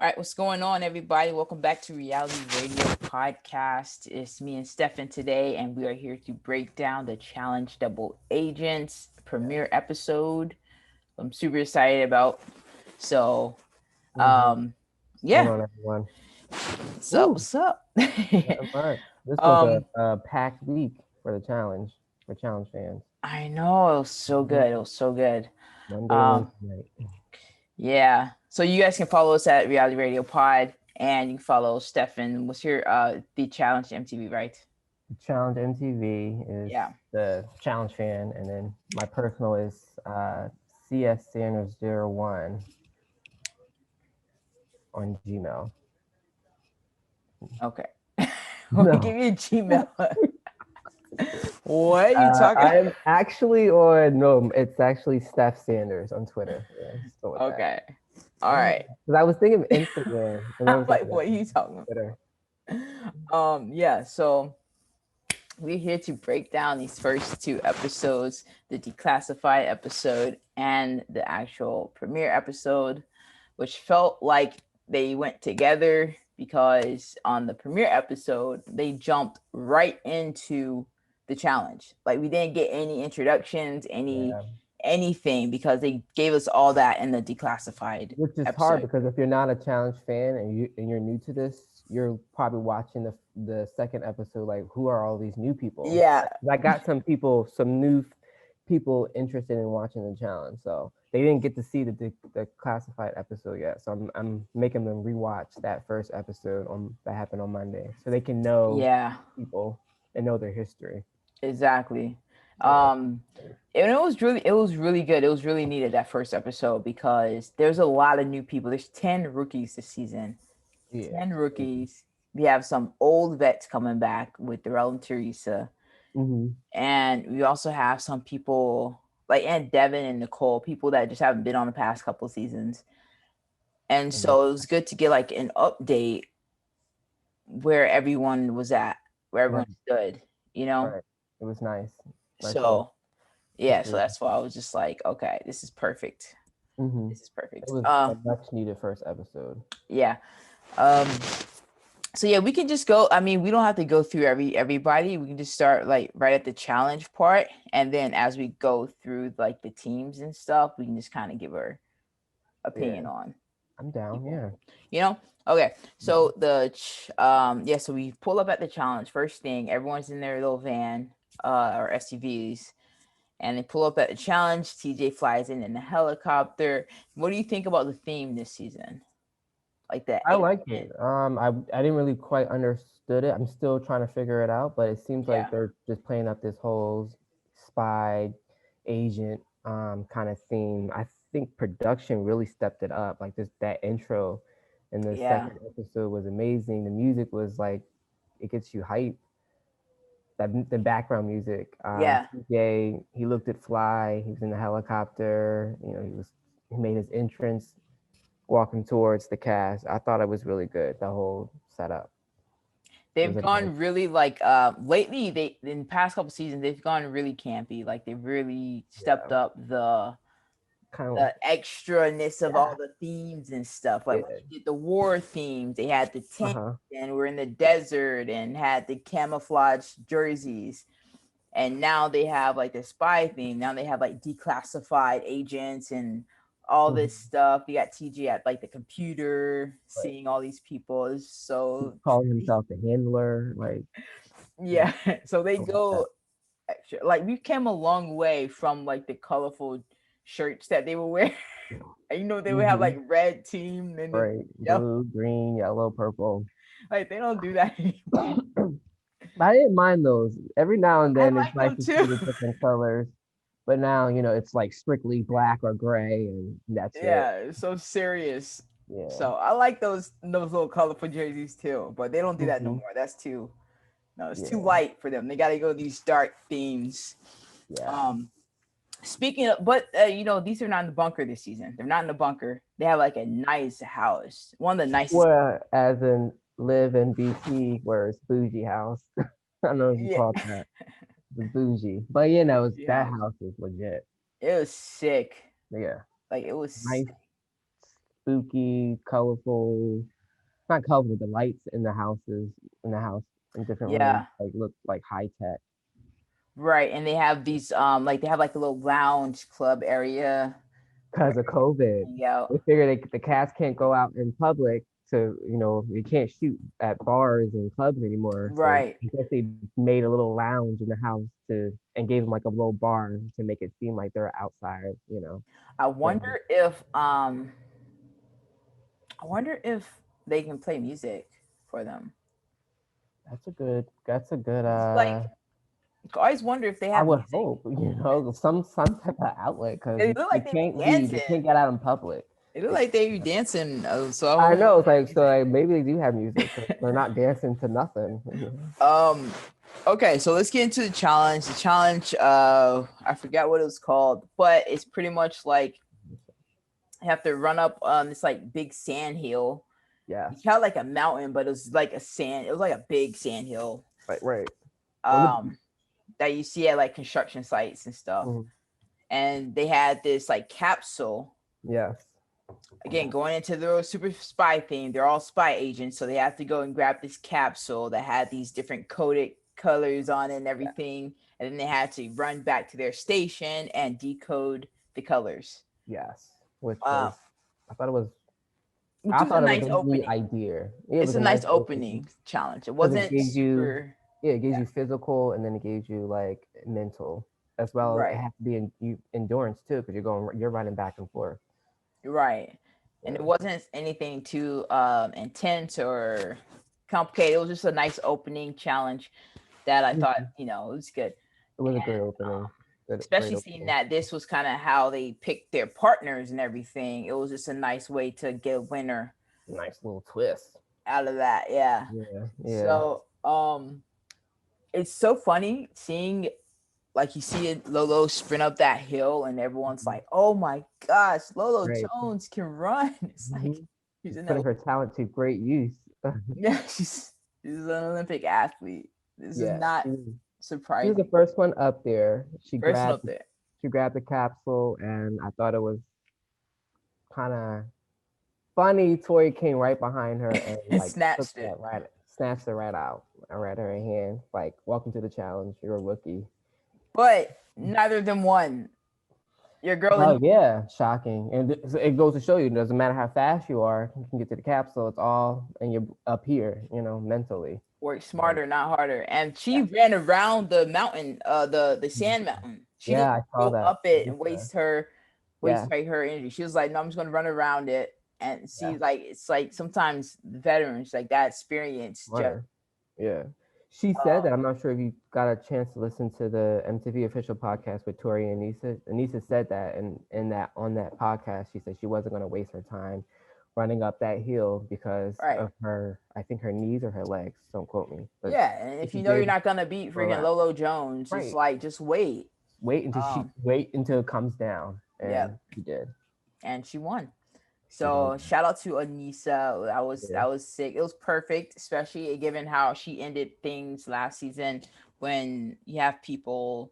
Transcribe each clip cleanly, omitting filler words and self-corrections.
All right, what's going on, everybody? Welcome back to Reality Radio Podcast. It's me and Stefan today, and we are here to break down the Challenge Double Agents premiere episode. I'm super excited about. So, Mm-hmm. Hold yeah. on, everyone. What's up? Woo! What's up? Not much. This was um, a packed week for the challenge, for challenge fans. I know it was so Mhm. good. It was so good. Monday, Um, Wednesday night. yeah. So you guys can follow us at Reality Radio Pod, and you can follow Stefan. What's your the Challenge MTV, right? The challenge MTV is Yeah. the challenge fan, and then my personal is CS Sanders 01 on Gmail. Okay. Let me give No, you a Gmail. What are you talking? I am actually on. No, it's actually Steph Sanders on Twitter. Yeah, still with that. Okay. All right. Because I was thinking of Instagram, and I I'm was like, like, no, what are you talking Twitter. about? Yeah, so we're here to break down these first two episodes, the declassified episode and the actual premiere episode, which felt like they went together because on the premiere episode, they jumped right into the challenge. Like we didn't get any introductions, Yeah. anything because they gave us all that in the declassified Which is hard episode. because if you're not a challenge fan and you're new to this, you're probably watching the second episode like, who are all these new people? Yeah, I got some new people interested in watching the challenge, so they didn't get to see the classified episode yet. So I'm making them rewatch that first episode on that happened on Monday, so they can know yeah, people and know their history. exactly. Yeah. Um, and it was really good. It was really needed that first episode because there's a lot of new people. There's 10 rookies this season. Yeah. 10 rookies. We have some old vets coming back with Darrell and Teresa, Mm-hmm. and we also have some people like Aunt Devin and Nicole, people that just haven't been on the past couple seasons. And so it was good to get like an update where everyone was at, where everyone Right. stood, you know? Right. It was nice. Nice little So yeah, so history. that's why I was just like, okay, this is perfect. Mm-hmm. This is It perfect. was a much needed first episode. Yeah. Um so yeah, we can just go. I mean, we don't have to go through everybody. We can just start like right at the challenge part, and then as we go through like the teams and stuff, we can just kind of give our Yeah, opinion on I'm down. people. Yeah. You know? Okay. So yeah, so we pull up at the challenge. First thing, everyone's in their little van or SUVs, and they pull up at the challenge. TJ flies in the helicopter. What do you think about the theme this season? Like that I like agent. it. I didn't really quite understood it. I'm still trying to figure it out, but it seems like Yeah. they're just playing up this whole spy agent kind of theme. I think production really stepped it up. Like this that intro in the Yeah. second episode was amazing. The music was like it gets you hyped. That the background music. Yeah. TJ, he looked at Fly. He was in the helicopter. You know, he made his entrance walking towards the cast. I thought it was really good. The whole setup. It They've was a nice, gone really like lately they in the past couple seasons they've gone really campy. Like they really stepped yeah, up kind of, the extraness of all yeah, the themes and stuff. Like when yeah. you did the war themes, they had the Uh tent huh. and we're in the desert and had the camouflage jerseys. And now they have like the spy theme. Now they have like declassified agents and all this Hmm. stuff. You got TG at like the computer, But seeing all these people is he's so calling himself the handler. Like, yeah, yeah. So they I like that. go extra. Like we came a long way from like the colorful shirts that they would wear. And they would have Hmm. like red team and then Right, yellow. blue, green, yellow, purple. Like they don't do that anymore. But I didn't mind those. Every now and I then, it's like nice them to see too. the different colors. But now, it's like strictly black or gray, and that's it. Yeah, it's so serious. Yeah. So I like those little colorful jerseys too, but they don't do that no Hmm. more. That's too no, it's too Yeah. light for them. They got to go these dark themes. Yeah. Um, Speaking of, but these are not in the bunker this season. They're not in the bunker. They have like a nice house, one of the nicest. Well, as in live in BC, where it's bougie house. I don't know if you Yeah, call it that. The bougie, but bougie that house. house is legit. It was sick. Yeah, Like it was nice, sick. spooky, colorful. Not colorful. The lights in the houses in the house in different rooms Yeah. like look like high tech. Right. And they have these like they have like a little lounge club area where Because of COVID. you hang out. They figure the cast can't go out in public to, you can't shoot at bars and clubs anymore. So Right. I guess they made a little lounge in the house and gave them like a little bar to make it seem like they're outside. I But wonder if they can play music for them. that's a good It's like I always wonder if they I have would music. hope, some type of outlet because They look they like they be can't leave, they dancing. can't get out in public. They look They like they be dancing. So I I hope know it's like so music. like maybe they do have music 'cause they're not dancing to nothing. Um. Okay, so let's get into the challenge. The challenge, I forgot what it was called, but it's pretty much like you have to run up this like big sand hill. Yeah, It's kind of like a mountain, but it was like a sand. It was like a big sand hill. right. On the Um, that you see at like construction sites and stuff. Mhm. And they had this like capsule. Yes. Again, going into the super spy thing, they're all spy agents, so they have to go and grab this capsule that had these different coded colors on it and everything, and then they had to run back to their station and decode the colors. Yes. Which Uh, was I thought it was which I was a thought it was nice a neat opening. idea. Yeah, it It's was a a nice nice opening challenge. It because it wasn't gave you super it gives yeah, you physical and then it gives you like mental as well. It right, has to be endurance too because you're running back and forth. right, and it Yeah. wasn't anything too intense or complicated. It was just a nice opening challenge that I thought Mhm. it was good. It was a And good opening. Great especially seeing opening. that this was kind of how they picked their partners and everything. It was just a nice way to get a winner Nice little twist. out of that. Yeah. Yeah. Yeah. So it's so funny seeing like you see it Lolo sprint up that hill and everyone's Mhm. like, oh my gosh, Lolo Right. Jones can run. It's like Mhm. she's She's in that putting her talent to great use. yeah, she's an Olympic athlete. This is Yeah. not She was the surprising. first one up there. She First one grabbed up there. she grabbed the capsule and I thought it was kind of funny. Tori came right behind her and And like took snatched it. that right, snatched her right out, right in her hand. Like, welcome to the challenge. You're a rookie. But neither of them won. Your girl Oh yeah, shocking. And so it goes to show you, it doesn't matter how fast you are, you can get to the capsule. It's all and you're up here, mentally. work And smarter, not harder. And she yeah, ran around the mountain, the sand mountain. She yeah, didn't I saw go that. up it and waste Yeah, her energy. She was like, no, I'm just gonna run around it and yeah, see. Like it's like sometimes the veterans like that experience just smarter. Yeah. She said that, I'm not sure if you got a chance to listen to the MTV official podcast with Tori and Anissa. Anissa said that, and in that on that podcast, she said she wasn't going to waste her time running up that hill because right. of I think her knees or her legs. Don't quote me, but Yeah, and if she you know you're did not gonna beat go freaking around. Lolo Jones, it's Right. like just wait. She Um, wait until it comes down, yeah, and she did. and she won. She won. So shout out to Anissa. Yeah. That was sick. It was perfect, especially given how she ended things last season when you have people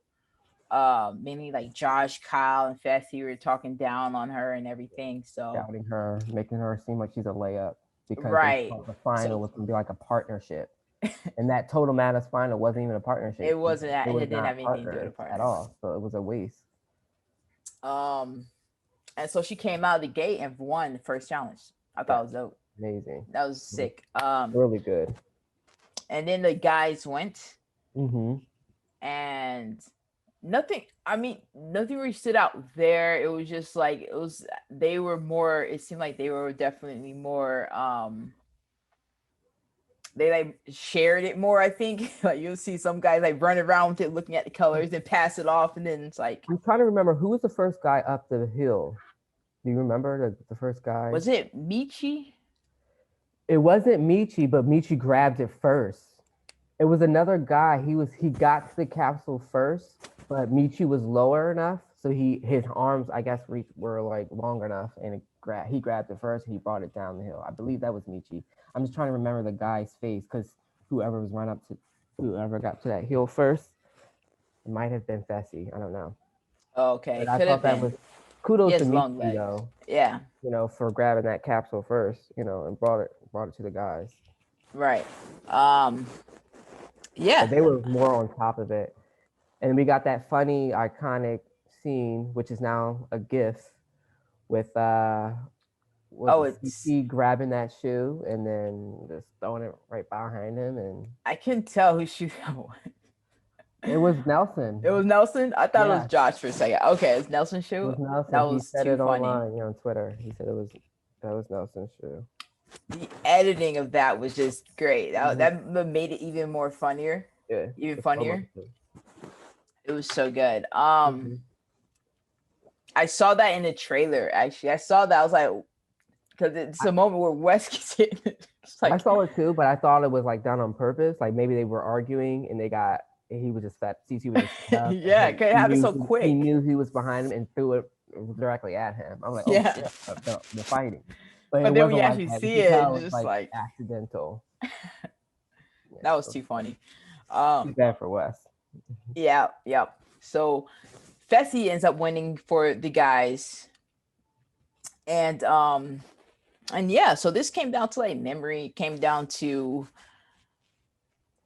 mainly like Josh, Kyle, and Fessy were talking down on her and everything. So Doubting her, making her seem like she's a layup because they right. thought the final So was going to be like a partnership. And that Total Madness final wasn't even a partnership. it wasn't that It it was didn't have not anything to do with partners the at partners. all. So it was a waste. Um and so she came out of the gate and won the first challenge. I thought it was dope. Amazing. That was sick. Really good. And then the guys went Mm-hmm. and nothing really stood out there. It was just like they were more, it seemed like they were definitely more they like shared it more, I think. Like you'll see some guys like run around with it looking at the colors and pass it off, and then it's like I'm trying to remember who was the first guy up the hill. Do you remember the first guy? was it Michi? It wasn't Michi, but Michi grabbed it first. It was another guy. He got to the capsule first, but Michi was lower enough, so his arms, I guess, were like long enough, and he grabbed it first. And he brought it down the hill. I believe that was Michi. I'm just trying to remember the guy's face because whoever got to that hill first, it might have been Fessy. I don't know. Okay, But I could have thought that been. was He kudos to has long Nikki legs. though, Yeah. for grabbing that capsule first, and brought it to the guys. Right. But Yeah. they were more on top of it. And we got that funny, iconic scene, which is now a GIF with was Oh, it it's. CC grabbing that shoe and then just throwing it right behind him, and I couldn't tell who she was. it was Nelson. It was Nelson. I thought it was Yeah, Josh for a second. Okay, it's Nelson's it shoe. was That Nelson. He was said too it funny. online, on Twitter. He said that was Nelson's shoe. The editing of that was just great. Mhm. That made it even more funnier. Yeah, Even it's so much funnier. fun. It was so good. Mhm. I saw that in the trailer. Actually, I saw that. I was like, because it's a moment where Wes gets hit. It's I like, saw it too, but I thought it was like done on purpose. Like maybe they were arguing and he was just fat. CC was just fed up. yeah, And it happened so he quick. knew he was behind him and threw it directly at him. I'm like, oh Yeah. shit, they're fighting. But it But then when wasn't you like actually that. see You could it, tell it's it's just like accidental. that was so too funny. too bad for Wes. Yeah. So Fessy ends up winning for the guys, and yeah. So this came down to like memory. Came down to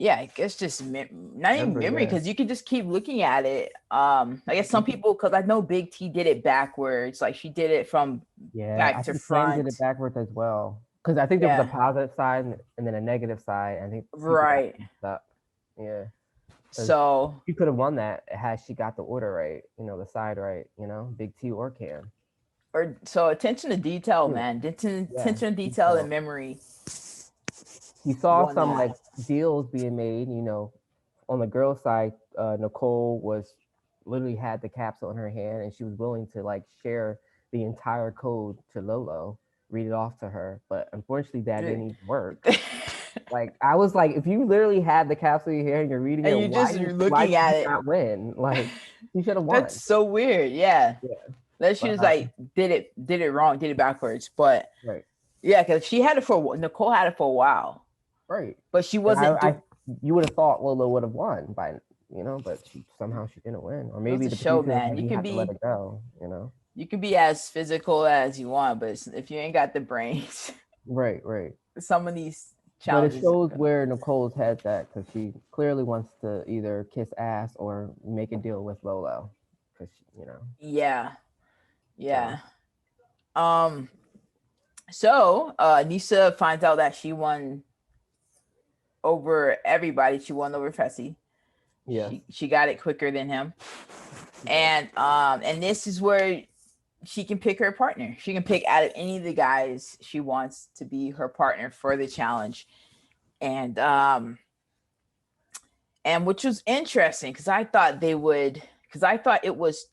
I guess just not even memory, Yeah. because you could just keep looking at it. I guess some people, because I know Big T did it backwards, like she did it from back I to think Flame front. did it backwards as well. Because I think there was a positive side and then a negative side. I think Right. up. Yeah. So you could have won that had she got the order right, the side right, Big T or Cam. Or so attention to detail, man. Attention to detail and memory. You saw some like deals being made, on the girls' side. Nicole was literally had the capsule in her hand and she was willing to like share the entire code to Lolo, read it off to her. But unfortunately that didn't even work. Like I was like, if you literally had the capsule here and you're reading and it, you're looking at it, not win? Like you should have won. That's so weird. Yeah. That she was like did it wrong, did it backwards. But right. Yeah, because she had it for Nicole had it for a while. Right. But she wasn't. You would have thought Lolo would have won by, but somehow she didn't win, or maybe the show, man. You can be to let it go. You can be as physical as you want, but if you ain't got the brains, right. Some of these challenges. But it shows where Nicole's head's at, because she clearly wants to either kiss ass or make a deal with Lolo, because Yeah. So Nisa finds out that she won over everybody. She won over Fessy. Yeah. She got it quicker than him. And this is where she can pick her partner. She can pick out of any of the guys she wants to be her partner for the challenge. And which was interesting, because I thought it was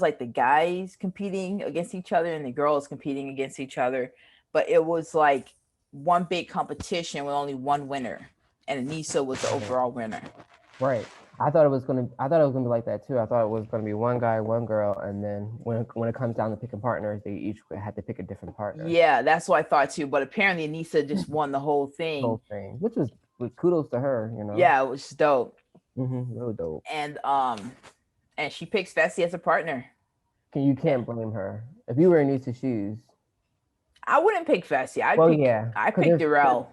like the guys competing against each other and the girls competing against each other, but it was like one big competition with only one winner, and Anissa was the overall winner. Right. I thought it was gonna be like that too. I thought it was gonna be one guy, one girl, and then when it comes down to picking partners, they each had to pick a different partner. Yeah, that's what I thought too. But apparently Anissa just won the whole thing. Which was kudos to her, Yeah, it was dope. Really dope. And she picks Fessy as a partner. You can't blame her. If you were in Anissa's shoes, I wouldn't pick Fessy. I pick Darrell.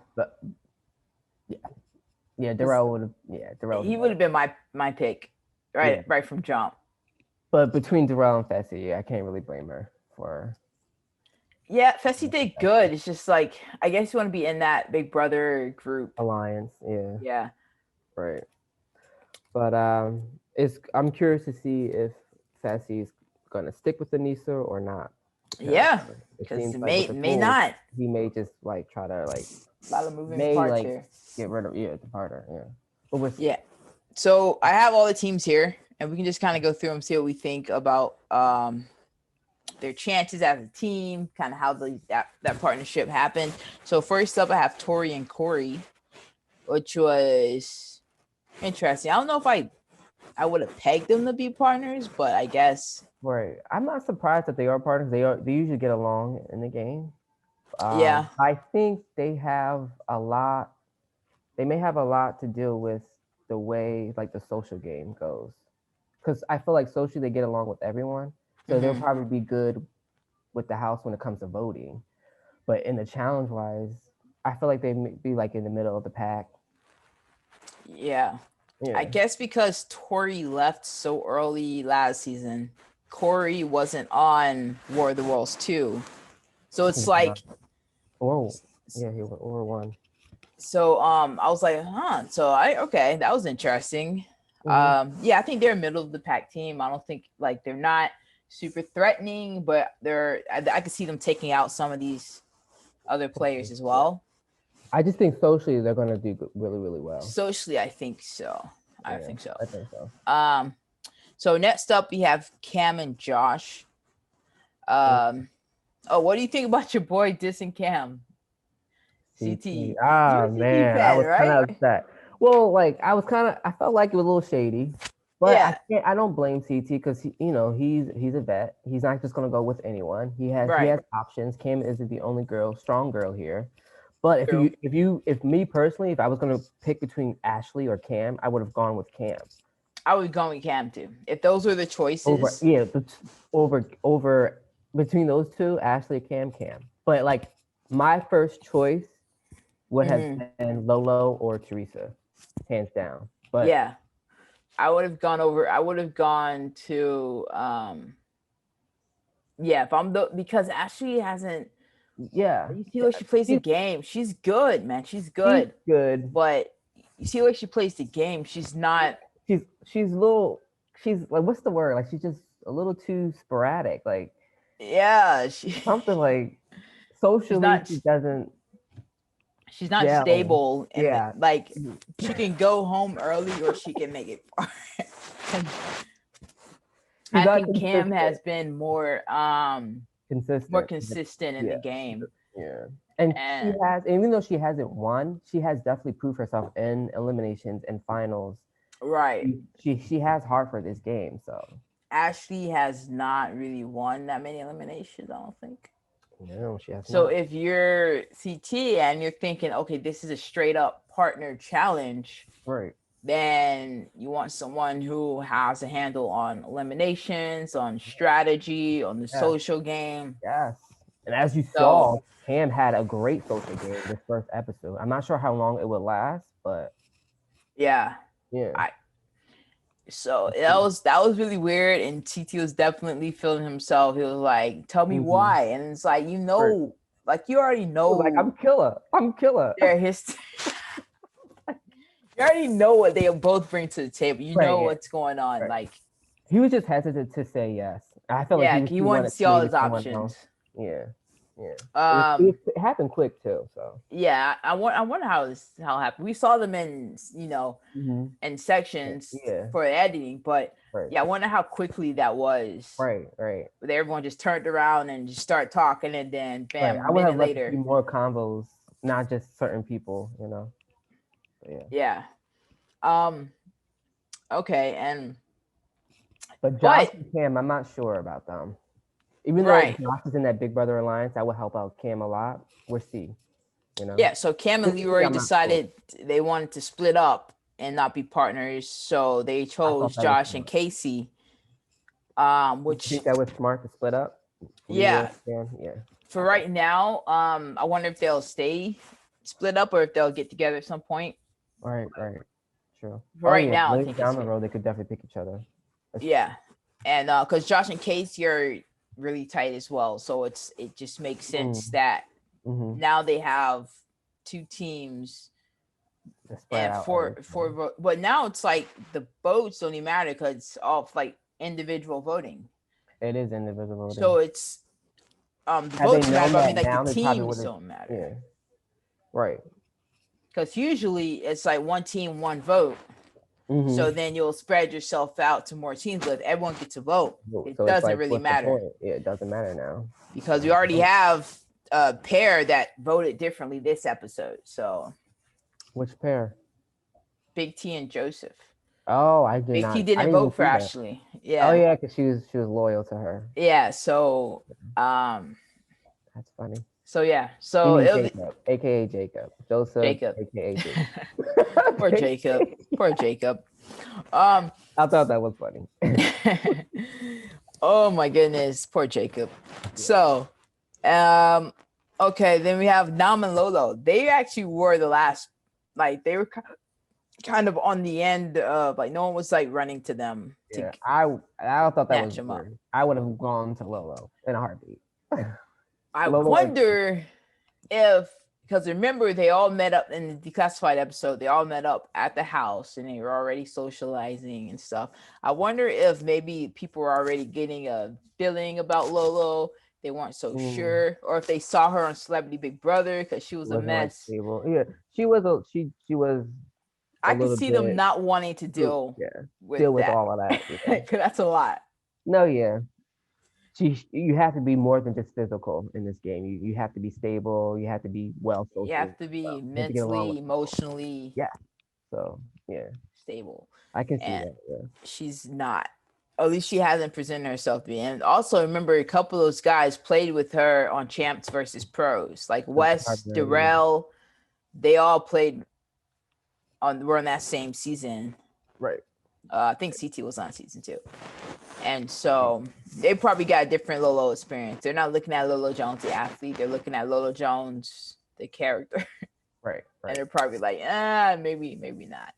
Yeah, Darrell would have. Yeah, Darrell. He would have been my pick, right from jump. But between Darrell and Fessy, I can't really blame her for. Yeah, Fessy did good. It's just like, I guess you want to be in that Big Brother group alliance. Yeah. Yeah. Right. But I'm curious to see if Fessy's gonna stick with Anissa or not. Yeah, because may not. He may just like try to like a lot of moving parts here. Get rid of the partner. Yeah. But so I have all the teams here, and we can just kind of go through them, see what we think about their chances as a team, kind of how that partnership happened. So first up, I have Tori and Corey, which was interesting. I don't know if I would have pegged them to be partners, but I guess. Right. I'm not surprised that they are partners. They usually get along in the game. Yeah. I think they may have a lot to deal with the way like the social game goes. Because I feel like socially they get along with everyone. so they'll Mhm. probably be good with the house when it comes to voting. But in the challenge wise, I feel like they may be like in the middle of the pack. Yeah. I Yeah. guess because Tori left so early last season, Corey wasn't on War of the Worlds 2. So it's Yeah. like Oh, yeah, he went over one. I was like, huh. So okay, that was interesting. Hmm. Yeah, I think they're a middle of the pack team. I don't think like they're not super threatening, but I could see them taking out some of these other players as Yeah. well. I just think socially they're gonna do really, really well. Socially, I think so. I Yeah, think so. I think so. Um, so next up we have Cam and Josh. Mm. Oh, what do you think about your boy dissing Cam? CT. CT, you're Ah, a CT man, I fan, was kind right? of upset. Well, like I felt like it was a little shady, but Yeah, I don't blame CT because he's a vet. He's not just gonna go with anyone. He right. has options. Kim isn't the only strong girl here. But True. if me personally, if I was gonna pick between Ashley or Cam, I would have gone with Cam I would go with Cam too. If those were the over choices, yeah, but over between those two, Ashley, Cam. But like my first choice would have mhm, been Lolo or Teresa, hands down. But yeah, I would have gone over. I would have gone to yeah. If I'm the because Ashley hasn't. yeah, You see what she plays the she's game. She's good, man. She's she's good, good. but you see what she plays the game. She's not. She's little. She's like, what's the word? Like she's just a little too sporadic. Like Yeah, something like she's socially, not. she doesn't She's not gel. stable, and Yeah, like she's she can go home early or she can make it far. And I not think Cam consistent. has been more Consistent. consistent in the Yeah, game. yeah. And she And has, even though she hasn't won, she has definitely proved herself in eliminations and finals. right. She has heart for this game. So Ashley has not really won that many eliminations, I don't think. no, she has So not. if you're CT and you're thinking, okay, this is a straight up partner challenge, Right. then you want someone who has a handle on eliminations, on strategy, on the Yes. social game. Yes. And as you So saw, Cam had a great social game this first episode. I'm not sure how long it would last, but yeah, yeah. I so that was really weird, and TT was definitely feeling himself. He was like, "Tell me Mm-hmm. why," and it's like Right. like you already Like know I'm killer. I'm killer. their history. You already know what they both bring to the table. You Right. know Yeah. what's going on. Right. Like, He was just hesitant to say yes. I felt like yeah, he he wanted to wanted see all maybe his someone else. options. Yeah. Yeah. Um, It happened quick too. So. yeah, I wonder how it happened. We saw them in Mm-hmm. in sections Yeah. for editing, but Right. yeah, I wonder how quickly that was. Right. Right. Where everyone just turned around and just started talking, and then Right. bam, a I would have minute liked to see later, more combos, not just certain people. But yeah. yeah. Okay, and But Josh but and Cam, I'm not sure about them. Even though right, Josh is in that Big Brother alliance, that would help out Cam a lot. We'll see. yeah. So Cam and With me, Leroy I'm not sure. decided they wanted to split up and not be partners, so they I thought chose that was Josh and smart. Casey. You Which think that was smart to split up? Leroy, yeah, Cam? Yeah. for Okay. right now, I wonder if they'll stay split up or if they'll get together at some point. Right. Right. True. For Oh right yeah. now, I Later think it's down the road, they could definitely pick each other. yeah, and because Josh and Casey are really tight as well, so it just makes sense that Mm-hmm. now they have two teams Spread and out. but now it's like the votes don't even matter because it's all like individual voting. It is indivisible. So it's the Had they votes matter, known but I mean that like now, the they probably teams would have. don't matter. Yeah. Right. Because usually it's like one team, one vote. Mm-hmm. So then you'll spread yourself out to more teams. But if everyone gets a vote, it So it's doesn't like, really what's the matter point? Yeah, it doesn't matter now. because we already have a pair that voted differently this episode. So Which pair? Big T and Joseph. Oh, I did Big not. T I didn't didn't vote even for see that. Ashley. Yeah. Oh yeah, because she was loyal to her. Yeah. So That's funny. so yeah. You So mean it'll be Jacob, aka Jacob, Joseph, Jacob. aka Jacob. Poor Jacob. Poor Jacob. I thought that was funny. Oh my goodness, poor Jacob. Yeah. So, um, okay, then we have Nam and Lolo. They actually were the last, like they were kind of on the end of like no one was like running to them to Yeah, I thought that was snatch them up. weird. I would have gone to Lolo in a heartbeat. I Lolo, wonder if because remember they all met up in the declassified episode. They all met up at the house and they were already socializing and stuff. I wonder if maybe people were already getting a feeling about Lolo. They weren't so mm, sure, or if they saw her on Celebrity Big Brother because she she was a wasn't like mess. stable. Yeah, she was a she was a I could little see them bit. not wanting to deal Yeah, with deal with that all of that. Yeah, because that's a lot. no, yeah. You have to be more than just physical in this game. You have to be stable. You have to be well You socially. have to be Well. You have to get along mentally, with people. emotionally Yeah. So yeah, stable, I can see and that. Yeah. she's not. At least she hasn't presented herself to be. And also remember, a couple of those guys played with her on Champs versus Pros, like Wes, Harden, Darrell. They all played on. Were on that same season. right. I think CT was on season 2, and so they probably got a different Lolo experience. They're not looking at Lolo Jones, the athlete. They're looking at Lolo Jones, the character, Right. and Right. they're probably like, maybe not.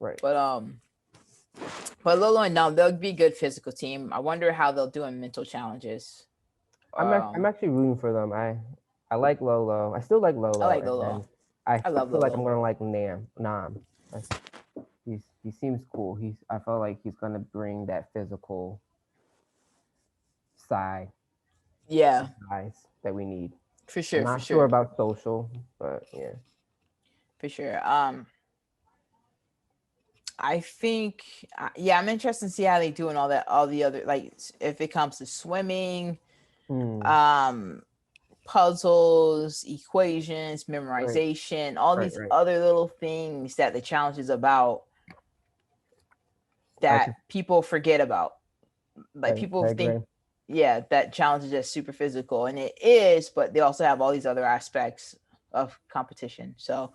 Right. But Lolo and Num, they'll be a good physical team. I wonder how they'll do in mental challenges. I'm actually rooting for them. I like Lolo. I still like I Lolo, like and Lolo. then I I love feel like I'm Lolo. gonna like Nam. He seems cool. I feel like he's gonna bring that physical side Yeah, guys that we need. for I'm sure, for not sure sure, about social, but yeah. for sure. I think, yeah, I'm interested to see how they do and all that, all the other like if it comes to swimming, Hmm. um, puzzles, equations, Right. memorization, all Right. these Right. other little things that the challenge is about I that could. people forget about. Like people I think, agree. yeah, that challenge is just super physical, and it is, but they also have all these other aspects of competition. So,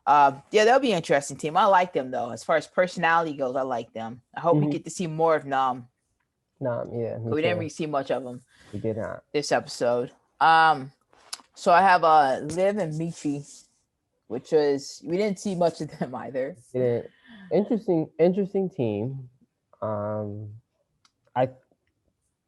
yeah, they'll be an interesting team. I like them though. As far as personality goes, I like them. I hope we Hmm. get to see more of Nam. Nam. Yeah. Me We didn't too. really see much of them We did not. this episode. So I have Liv and Michi, which was we didn't see much of them either. Yeah. Interesting team. Um. I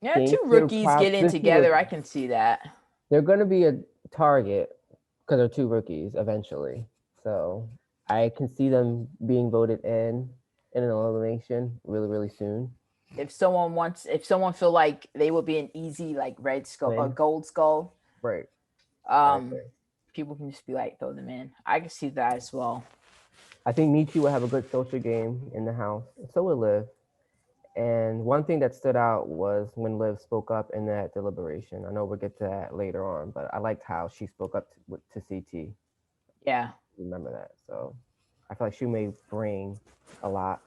Yeah, two think rookies getting they're two together. I rookies. can see that. They're going to be a target because they're two rookies eventually. So I can see them being voted in an elimination really soon. If someone feel like they would be an easy like red skull or Win. gold skull, Right. I um, agree. people can just be like throw them in. I can see that as well. I think Michi will have a good social game in the house. So will Liv. And one thing that stood out was when Liv spoke up in that deliberation. I know we'll get to that later on, but I liked how she spoke up to CT. Yeah, Remember that. So I feel like she may bring a lot.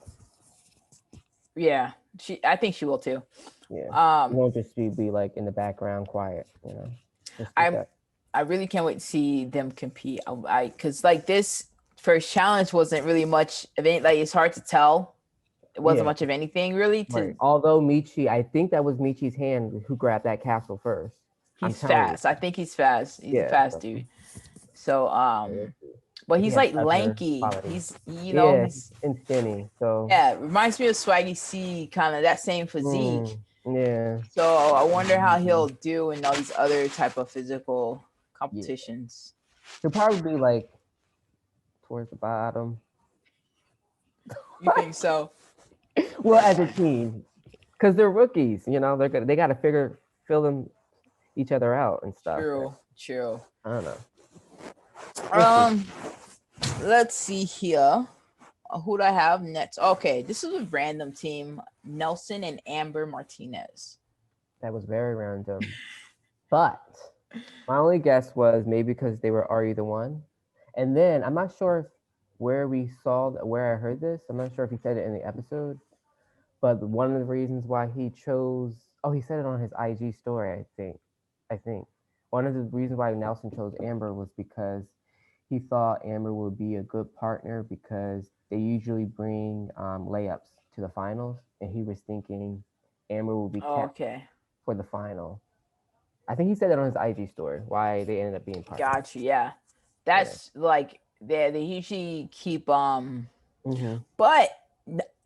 yeah. I think she will too. Yeah. She Um, won't just be like in the background quiet, Just speak I up. I really can't wait to see them compete. Because like this first challenge wasn't really much of any. Like it's hard to tell. It wasn't Yeah, much of anything really. right. To Although Michi, I think that was Michi's hand who grabbed that castle first. I'm he's telling you. fast. I think he's fast. He's a Yeah. fast So, dude. So we'll see. but He he's has like other lanky. qualities. He's Yeah, he's and skinny. So, yeah, reminds me of Swaggy C, kind of that same physique. yeah. So I wonder how he'll do in all these other type of physical Yeah. competitions. He'll probably be like towards the bottom. You think so? Well, as a team, because they're rookies, they got to fill them each other out and stuff. And True, true. I don't know. We'll see. Um, let's see here. Who do I have next? Okay, this is a random team: Nelson and Amber Martinez. That was very random. But my only guess was maybe because they were already the one. And then I'm not sure where I heard this. I'm not sure if he said it in the episode, but one of the reasons why he chose, oh, he said it on his IG story, I think. I think one of the reasons why Nelson chose Amber was because he thought Amber would be a good partner because they usually bring layups to the finals, and he was thinking Amber will be kept Okay, for the final. I think he said that on his IG story. Why they ended up being partners. got you. Yeah, Yeah. that's like they usually keep Mm-hmm. but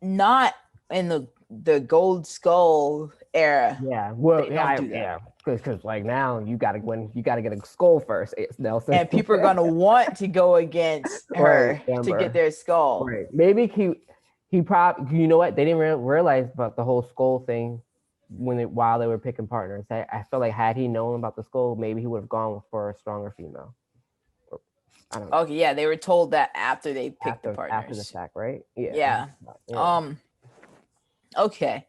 not in the Gold Skull era. Yeah. Well, They don't yeah, do that. yeah. Because like now you gotta win. You gotta get a skull first, Nelson. And people are gonna want to go against Right, her to get Amber. their skull. Right. Maybe he probably, you know what, they didn't realize about the whole skull thing while they were picking partners. I feel like had he known about the skull, maybe he would have gone for a stronger female. I don't know. Okay, yeah, they were told that after they picked the After the partners. fact, right? Yeah. Yeah. Yeah. Okay.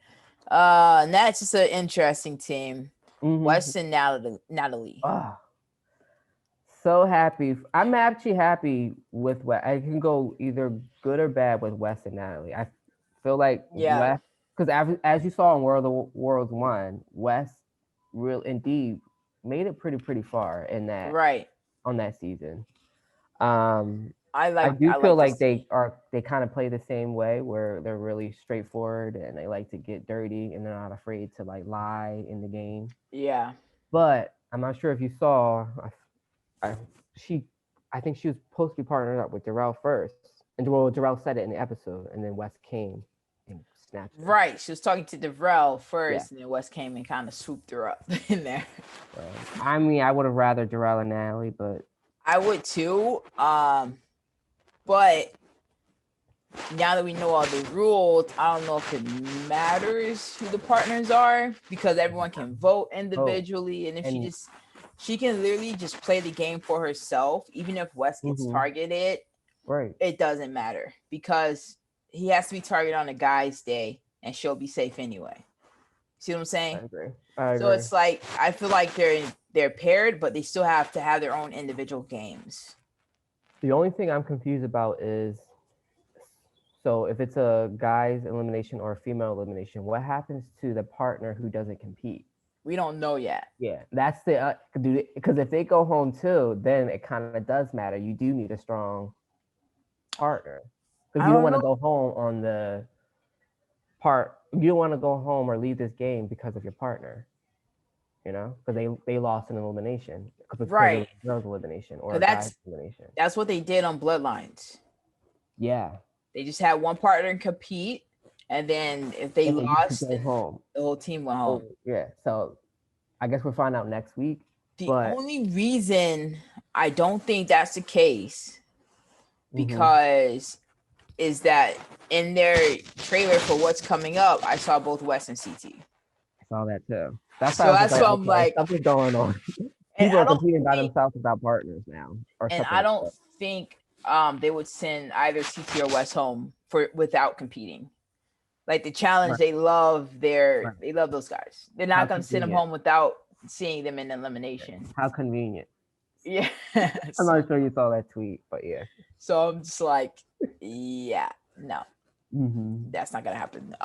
And that's just an interesting team. Mm-hmm. Wes and Natalie. Oh, so happy. I'm actually happy with Wes. I can go either good or bad with Wes and Natalie. I feel like Yeah. Wes, because as you saw in Worlds 1, Wes real indeed made it pretty far in that Right. on that season. Um, I I like do I feel like like this. they kind of play the same way where they're really straightforward and they like to get dirty and they're not afraid to like lie in the game. Yeah. But I'm not sure if you saw, I, she, I think she was supposed to be partnered up with Darrell first, and Darrell said it in the episode, and then Wes came and snatched her. Right. She was talking to DeVrel Yeah. first, and then Wes came and kind of swooped her up in there. So, I mean, I would have rather Darrell and Natalie, but I would too. But now that we know all the rules, I don't know if it matters who the partners are because everyone can vote individually, and if and she can literally just play the game for herself, even if Wes gets targeted, right. it doesn't matter because he has to be targeted on a guy's day, and she'll be safe anyway. See what I'm saying? I agree. So it's like I feel like they're paired, but they still have to have their own individual games. The only thing I'm confused about is, so if it's a guy's elimination or a female elimination, what happens to the partner who doesn't compete? We don't know yet. Yeah, that's the because if they go home too, then it kind of does matter. You do need a strong partner because you don't want to go home on the part. You don't want to go home or leave this game because of your partner. You know, because they lost an elimination, Right? Girls elimination or that's elimination. That's what they did on Bloodlines. Yeah, they just had one partner compete, and then if they lost, go home. The whole team went home. Yeah, so I guess we'll find out next week. The only reason I don't think that's the case because is that in their trailer for what's coming up, I saw both Wes and CT. I saw that too. That's what I'm like, something's going on. People are competing by themselves without partners now. And I don't think they would send either CT or Wes home without competing. Like the challenge, they love they love those guys. They're not going to send them home without seeing them in elimination. How convenient. Yeah. I'm not sure you saw that tweet, but yeah. So I'm just like, yeah, no, that's not going to happen.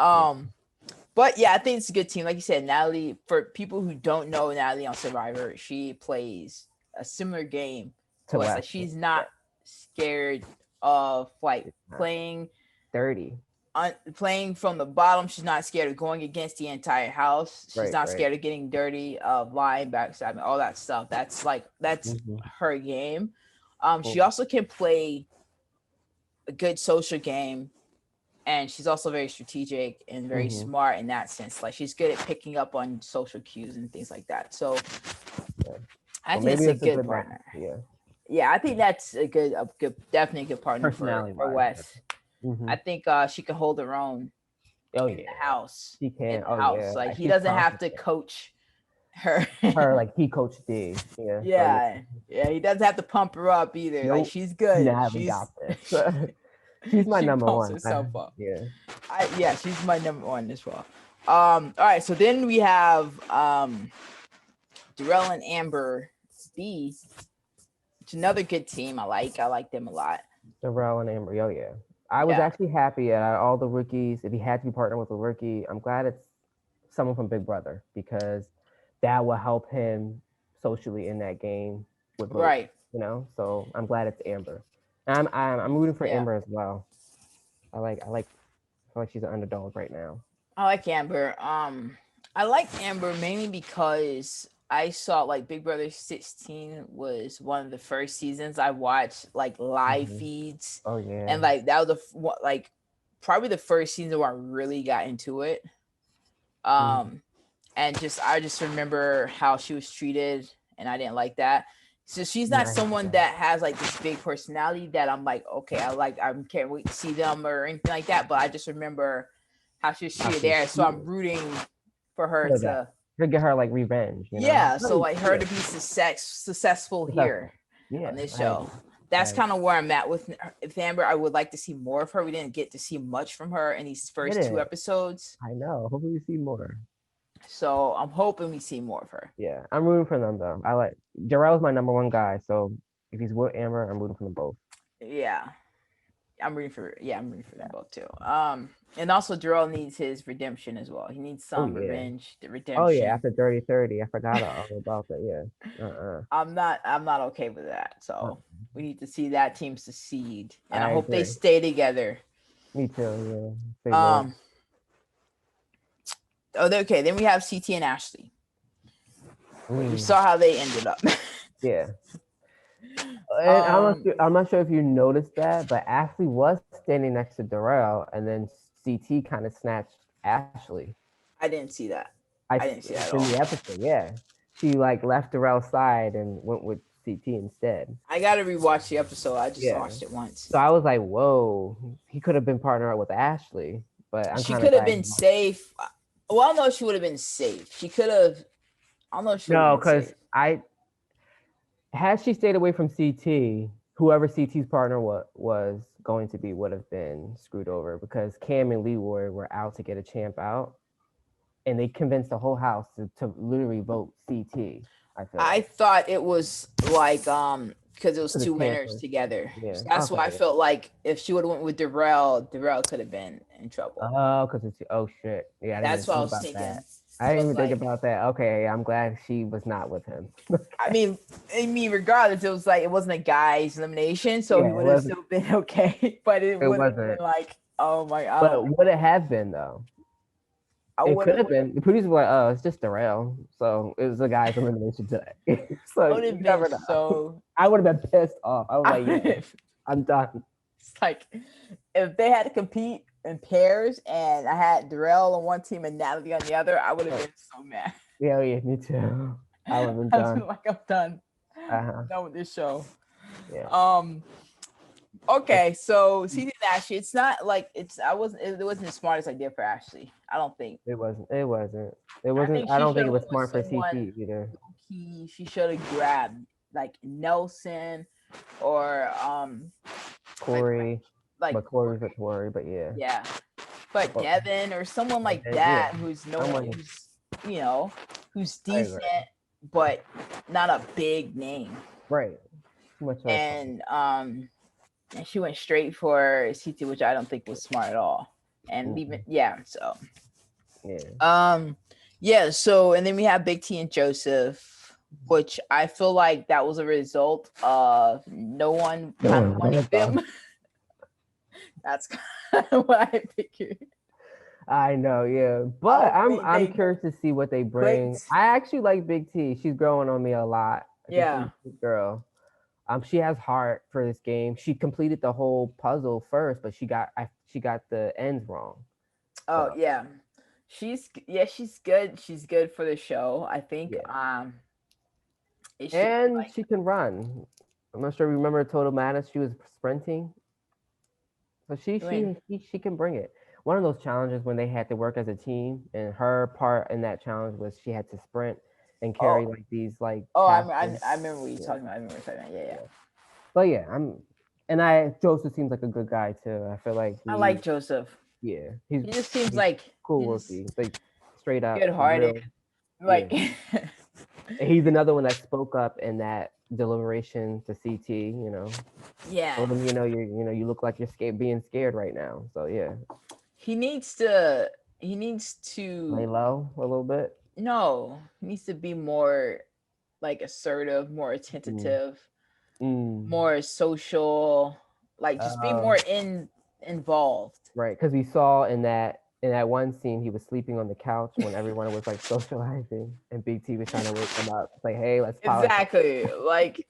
But yeah, I think it's a good team. Like you said, Natalie, for people who don't know Natalie on Survivor, she plays a similar game to us. Like she's not scared of like playing dirty. Playing from the bottom. She's not scared of going against the entire house. She's not scared of getting dirty, of lying, backstabbing, all that stuff. That's her game. She also can play a good social game, and she's also very strategic and very smart in that sense. Like she's good at picking up on social cues and things like that. So I think it's a good partner. Yeah, I think that's a good, definitely a good partner for Wes. I think she can hold her own in the house. She can. Like he doesn't have to coach her. Like he coached D. Yeah. He doesn't have to pump her up either. Nope. Like she's good. She's got this. She's my number one. Herself up. Yeah. She's my number one as well. All right. So then we have Darrell and Amber B. It's another good team. I like them a lot. Darrell and Amber. Oh yeah. I was actually happy at all the rookies. If he had to be partnered with a rookie, I'm glad it's someone from Big Brother because that will help him socially in that game with both, right. You know, so I'm glad it's Amber. And I'm rooting for Amber as well. I feel like she's an underdog right now. I like Amber. I like Amber mainly because I saw like Big Brother 16 was one of the first seasons I watched like live Hmm. feeds, Oh yeah. and like that was like probably the first season where I really got into it. Mhm. Um, and just I just remember how she was treated, and I didn't like that. So she's not I hate someone that. that has like this big personality that I'm like, okay, I can't wait to see them or anything like that. But I just remember how she was How treated she was there, so I'm treated. rooting for her So that to, to get her like revenge, you know? yeah. So Really, like her yeah. to be successful here Successful. Yeah, on this I show. agree. I That's agree. kind of where I'm at with Amber. I would like to see more of her. We didn't get to see much from her in these Get first two it. episodes, I know. Hopefully we see more. so I'm hoping we see more of her. Yeah, I'm rooting for them though. I like Jarrell's my number one guy, so if he's with Amber, I'm rooting for them both. Yeah, I'm rooting for them Yeah. both too. And also Darrell needs his redemption as well. He needs Oh some yeah. revenge, the Oh yeah. redemption. After 30-30, I forgot all about that. Yeah. I'm not okay with that. Uh, So we need to see that team succeed, and I I hope they agree. stay together. Me too. Yeah. Stay loyal. Um. Oh, okay. Then we have CT and Ashley, which we Mm, saw how they ended up. yeah. And um. I'm not sure if you noticed that, but Ashley was standing next to Darrell, and then CT kind of snatched Ashley. I didn't see that. I didn't see that It's at in all. the episode. Yeah, she like left Darrell's side and went with CT instead. I gotta rewatch the episode. I just Yeah. watched it once. So I was like, whoa, he could have been partnered up with Ashley, but I'm She kind of could have glad. been safe. Well, I don't know if she would have been safe. She could have. I don't know if she would have No, been because safe. I had she stayed away from CT, whoever CT's partner was going to be would have been screwed over because Cam and Leroy were out to get a champ out, and they convinced the whole house to literally vote CT. I feel I like thought it was like because it was because two it's winners Tampa. together. Yeah. So that's Okay. why I Yeah. felt like if she would have went with Darrell could have been in trouble. Oh, because it's shit. Yeah, I didn't even That's what I think was about thinking. that. I didn't But even think like, about that. Okay, I'm glad she was not with him. I mean, regardless, it was like it wasn't a guy's elimination, so he Yeah, it would have wasn't. still been okay. But it It would have wasn't. been like, oh my, I don't. But would it have been though? I It would could have. have been. The producers were like, "Oh, it's just Darrell." So it was a guy's elimination today. So I would you have been never know. so. I would have been pissed off. I was I like, would "Yeah, have. I'm done." It's like if they had to compete in pairs and I had Darrell on one team and Natalie on the other, I would have been so mad. Yeah, yeah, me too. I would have been I was done. like, I'm done. Uh-huh. I'm done with this show. Yeah. Okay, so season Ashley, it's not like it's it wasn't the smartest idea for Ashley. I don't think. It wasn't. It wasn't. It I wasn't. think I she don't should think it have was went with smart for someone CT either. she should have grabbed like Nelson or like Corey, like but Corey's a Corey. But yeah. yeah. But But, Devin or someone like yeah. that who's no one Someone. who's you know who's I agree. decent but not a big name. Right. Too much of a And she went straight for CT, which I don't think was smart at all. And even so yeah. yeah, so and then we have Big T and Joseph, which I feel like that was a result of no one kind of wanting them. That's kind of what I figured. I know, yeah, but I'm They curious to see what they bring. clicked. I actually like Big T. She's growing on me a lot. I think she's Yeah. a good girl. She has heart for this game. She completed the whole puzzle first, but she got the ends wrong. Oh So, yeah. She's good. She's good for the show. I think yeah, it should and like she can run. I'm not sure. Remember Total Madness? She was sprinting, so I mean, she can bring it. One of those challenges when they had to work as a team, and her part in that challenge was she had to sprint and carry oh like these like I caskets. remember what you're talking about. I remember what you're talking about. Yeah. But yeah, Joseph seems like a good guy too. I feel like I like Joseph. he's He just seems he's like cool with you. Like straight up good hearted. real. Like And he's another one that spoke up in that deliberation to CT, yeah. told him, you look like you're scared being scared right now. So yeah. He needs to Lay low a little bit. no, he needs to be more like assertive, more attentive, Mm. more social, like just be more involved. Right, because we saw in that in that one scene, he was sleeping on the couch when everyone was like socializing, and Big T was trying to wake him up. It's like, hey, let's politic. Exactly. Like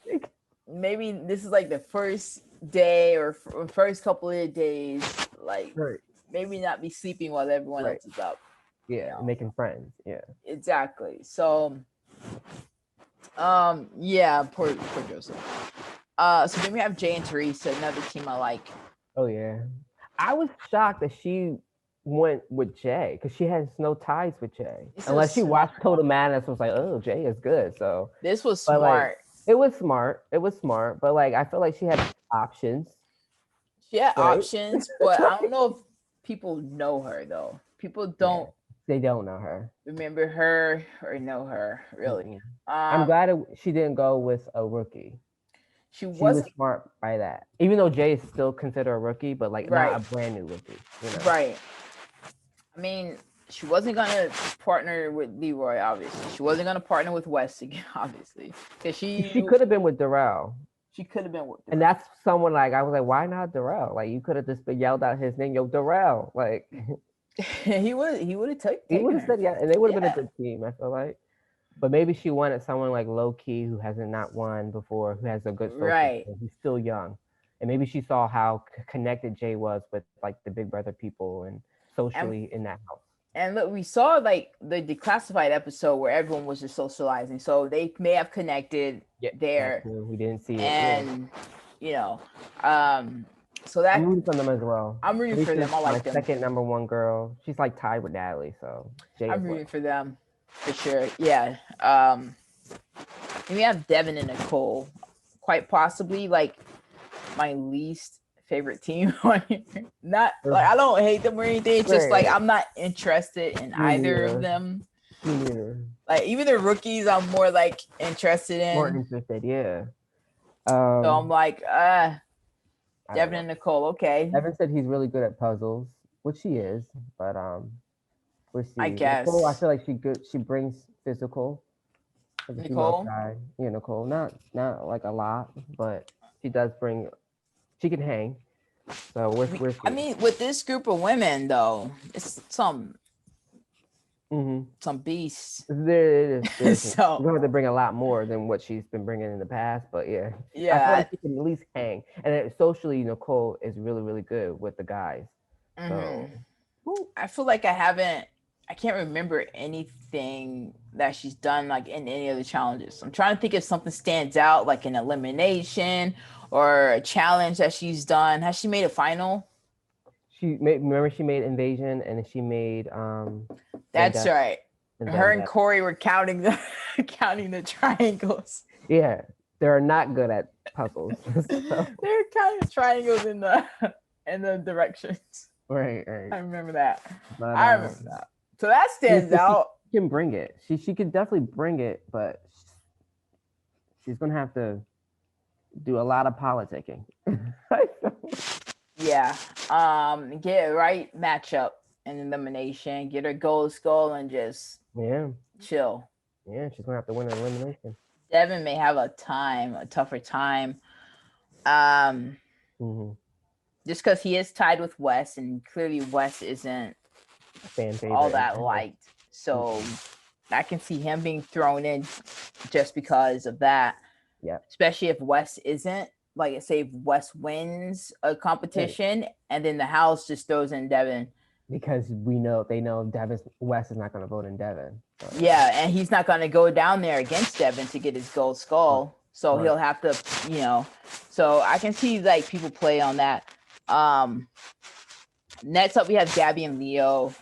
maybe this is like the first day or first couple of days. Like Right. maybe not be sleeping while everyone Right. else is up. You Yeah, know. making friends. Yeah. Exactly. So yeah, poor Joseph. So then we have Jay and Teresa, another team I like. Oh yeah. I was shocked that she went with Jay because she has no ties with Jay. This was Unless she smart. watched Total Madness and was like, oh, Jay is good. So, This was but like, smart. it was smart. It was smart. But like, I feel like she had options, She had right? options, but I don't know if people know her though. People Yeah. don't They don't know her. remember her or know her really. Mm-mm. I'm Um, glad she didn't go with a rookie. she She was wasn't smart by that. Even though Jay is still considered a rookie, but like not right, a brand new rookie, you know. right. I mean, she wasn't gonna partner with Leroy, obviously. She wasn't gonna partner with West again, obviously, because She could have been with Darrell. she could have been with And that's someone like I was like, why not Darrell? Like you could have just been yelled out his name, yo, Darrell. Like he would have he would taken have her. said yeah, and they would have been a Yeah, good team, I feel like. But maybe she wanted someone like low key who hasn't not won before, who has a good social right. skills. He's still young. And maybe she saw how connected Jay was with like the Big Brother people and And socially in that house. and look, we saw like the declassified episode where everyone was just socializing, so they may have connected Yeah, that there, too. We didn't see it. Yeah. and you know, so I'm that rooting for them as well. I'm rooting for Teresa's them. I my like them. second number one girl. She's like tied with Natalie, so Jay I'm as rooting well. for them for sure. Yeah. And we have Devin and Nicole, quite possibly like my least favorite team on here. Not like I don't hate them or anything. It's just like Right. I'm not interested in Me either of neither. them. Me neither. Like even the rookies, I'm more like interested More in. interested, yeah. So I'm like, I don't Devin know. and Nicole, okay, Evan said he's really good at puzzles, which he is, but we'll I see. Nicole, I guess. feel like she brings physical as a female Nicole. side. Yeah, Nicole, not like a lot, but she does bring. She can hang, so we're I see. mean, with this group of women though, it's Mm-hmm. some beasts. There it is. There's So you're gonna have to bring a lot more than what she's been bringing in the past, but yeah, I feel yeah. like she can at least hang. And then socially, Nicole is really really good with the guys. Mhm. So, woo. I feel like I can't remember anything that she's done like in any of the challenges. I'm trying to think if something stands out, like an elimination or a challenge that she's done. Has she made a final? She made. Remember, she made Invasion, and she made That's right. Her and Vendetta. Corey were counting the counting the triangles. Yeah, they're not good at puzzles. So, They're counting the triangles in the directions. right, I right. remember that. But I remember that. So that stands out. she can bring it. She can definitely bring it, but she's gonna have to do a lot of politicking. Yeah. Get a right matchup and elimination. Get her gold skull and just Yeah, chill. yeah, she's gonna have to win an elimination. Devin may have a tougher time. Um, Mm-hmm. just because he is tied with Wes, and clearly Wes isn't Fan favorite. all that liked. So I can see him being thrown in just because of that. Yeah. Especially if Wes isn't. Like say if Wes wins a competition and then the house just throws in Devin. Because they know Devin West is not gonna vote in Devin. So. Yeah, and he's not gonna go down there against Devin to get his gold skull. So Right. he'll have to, so I can see like people play on that. Next up we have Gabby and Leo.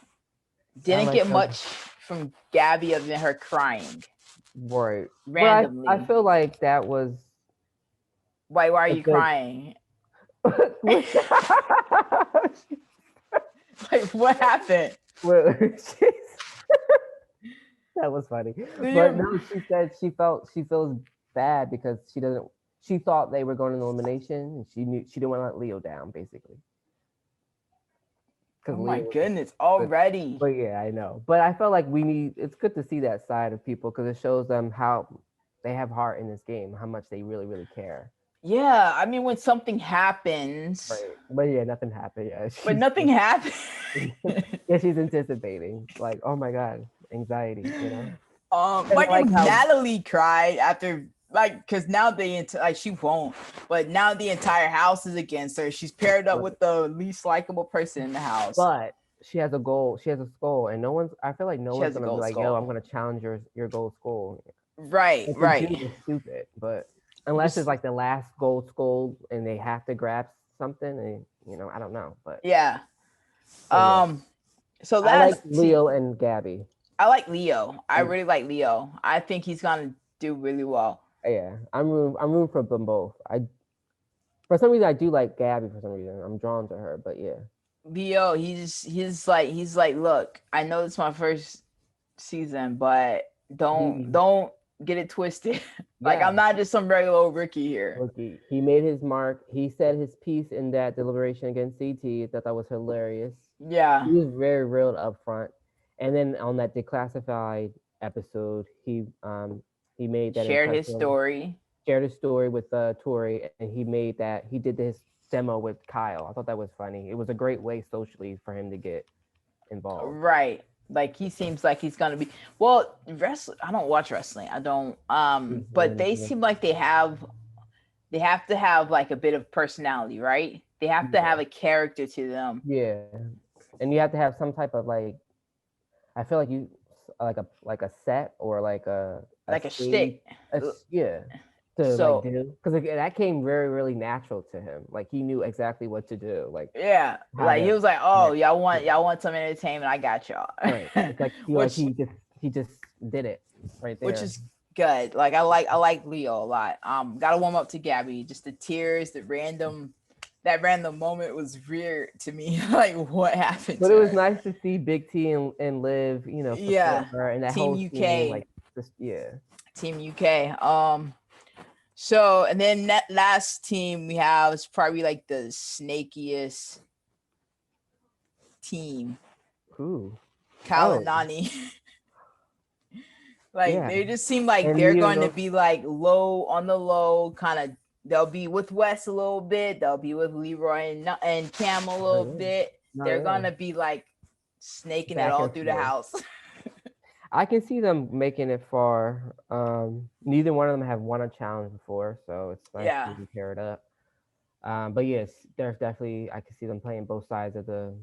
Didn't like get her. much from Gabby other than her crying Right. randomly. But I feel like that was Why are you good- crying? Like what happened? That was funny. Yeah. But no, she said she feels bad because she thought they were going to elimination and she didn't want to let Leo down basically. Oh my goodness, already. But yeah, I know. But I felt like it's good to see that side of people because it shows them how they have heart in this game, how much they really, really care. Yeah, I mean, when something happens, Right. But yeah, nothing happened. Yeah, but she's nothing still, happened. yeah, she's anticipating. Like, oh my god, anxiety. And I Like like if how Natalie cried after, like, because now like she won't, but now the entire house is against her. She's paired up with the least likable person in the house. but she has a goal. She has a goal, and no one's. I feel like no She one's has a gonna be gold like, "Yo, skull. I'm gonna challenge your gold skull." Right, If they do, right. they're stupid. But But unless it's like the last gold skull and they have to grab something, and I don't know. yeah. But yeah, So I like last Leo team, and Gabby. I like Leo. I Mm, really like Leo. I think he's gonna do really well. yeah, I'm rooting for them both. For some reason I do like Gabby. For some reason I'm drawn to her. But yeah, Leo, he's like, look, I know it's my first season, but don't he don't get it twisted. Like yeah. I'm not just some regular old rookie here. Look, he made his mark. He said his piece in that deliberation against CT. Thought that was hilarious. Yeah. He was very real upfront. And then on that declassified episode, he made that Shared his impression, story. shared his story with Tori, and he did his demo with Kyle. I thought that was funny. It was a great way socially for him to get involved. Right. Like he seems like he's gonna be, well, wrestling. I don't watch wrestling. I don't but they seem like they have to have like a bit of personality, right? They have to Yeah, have a character to them. yeah, and you have to have some type of like. I feel like you like a set or like a Like a stage, shtick. yeah, to like So do because that came very really natural to him. Like he knew exactly what to do, like yeah, how like he to was like, "Oh, connect. y'all want some entertainment? I got y'all." Right. It's like which he just did it right which there. is good. Like I like Leo a lot. Gotta warm up to Gabby. Just the tears, that random moment was weird to me. Like what happened But to it was her? nice to see Big T and Liv, support Yeah, her and that Team whole scene. Like, UK, just yeah. Team UK. So and then that last team we have is probably like the snakiest team, Ooh. Kyle and Oh Nani. Like yeah. they just seem like And they're going to be like low on the low, kind of. They'll be with Wes a little bit. They'll be with Leroy and Cam a oh, little yeah. bit. No, They're yeah. gonna be like snaking it Back all and through the forth. house. I can see them making it far. Neither one of them have won a challenge before, so it's nice to Yeah, be paired up. But yes, there's definitely I can see them playing both sides of the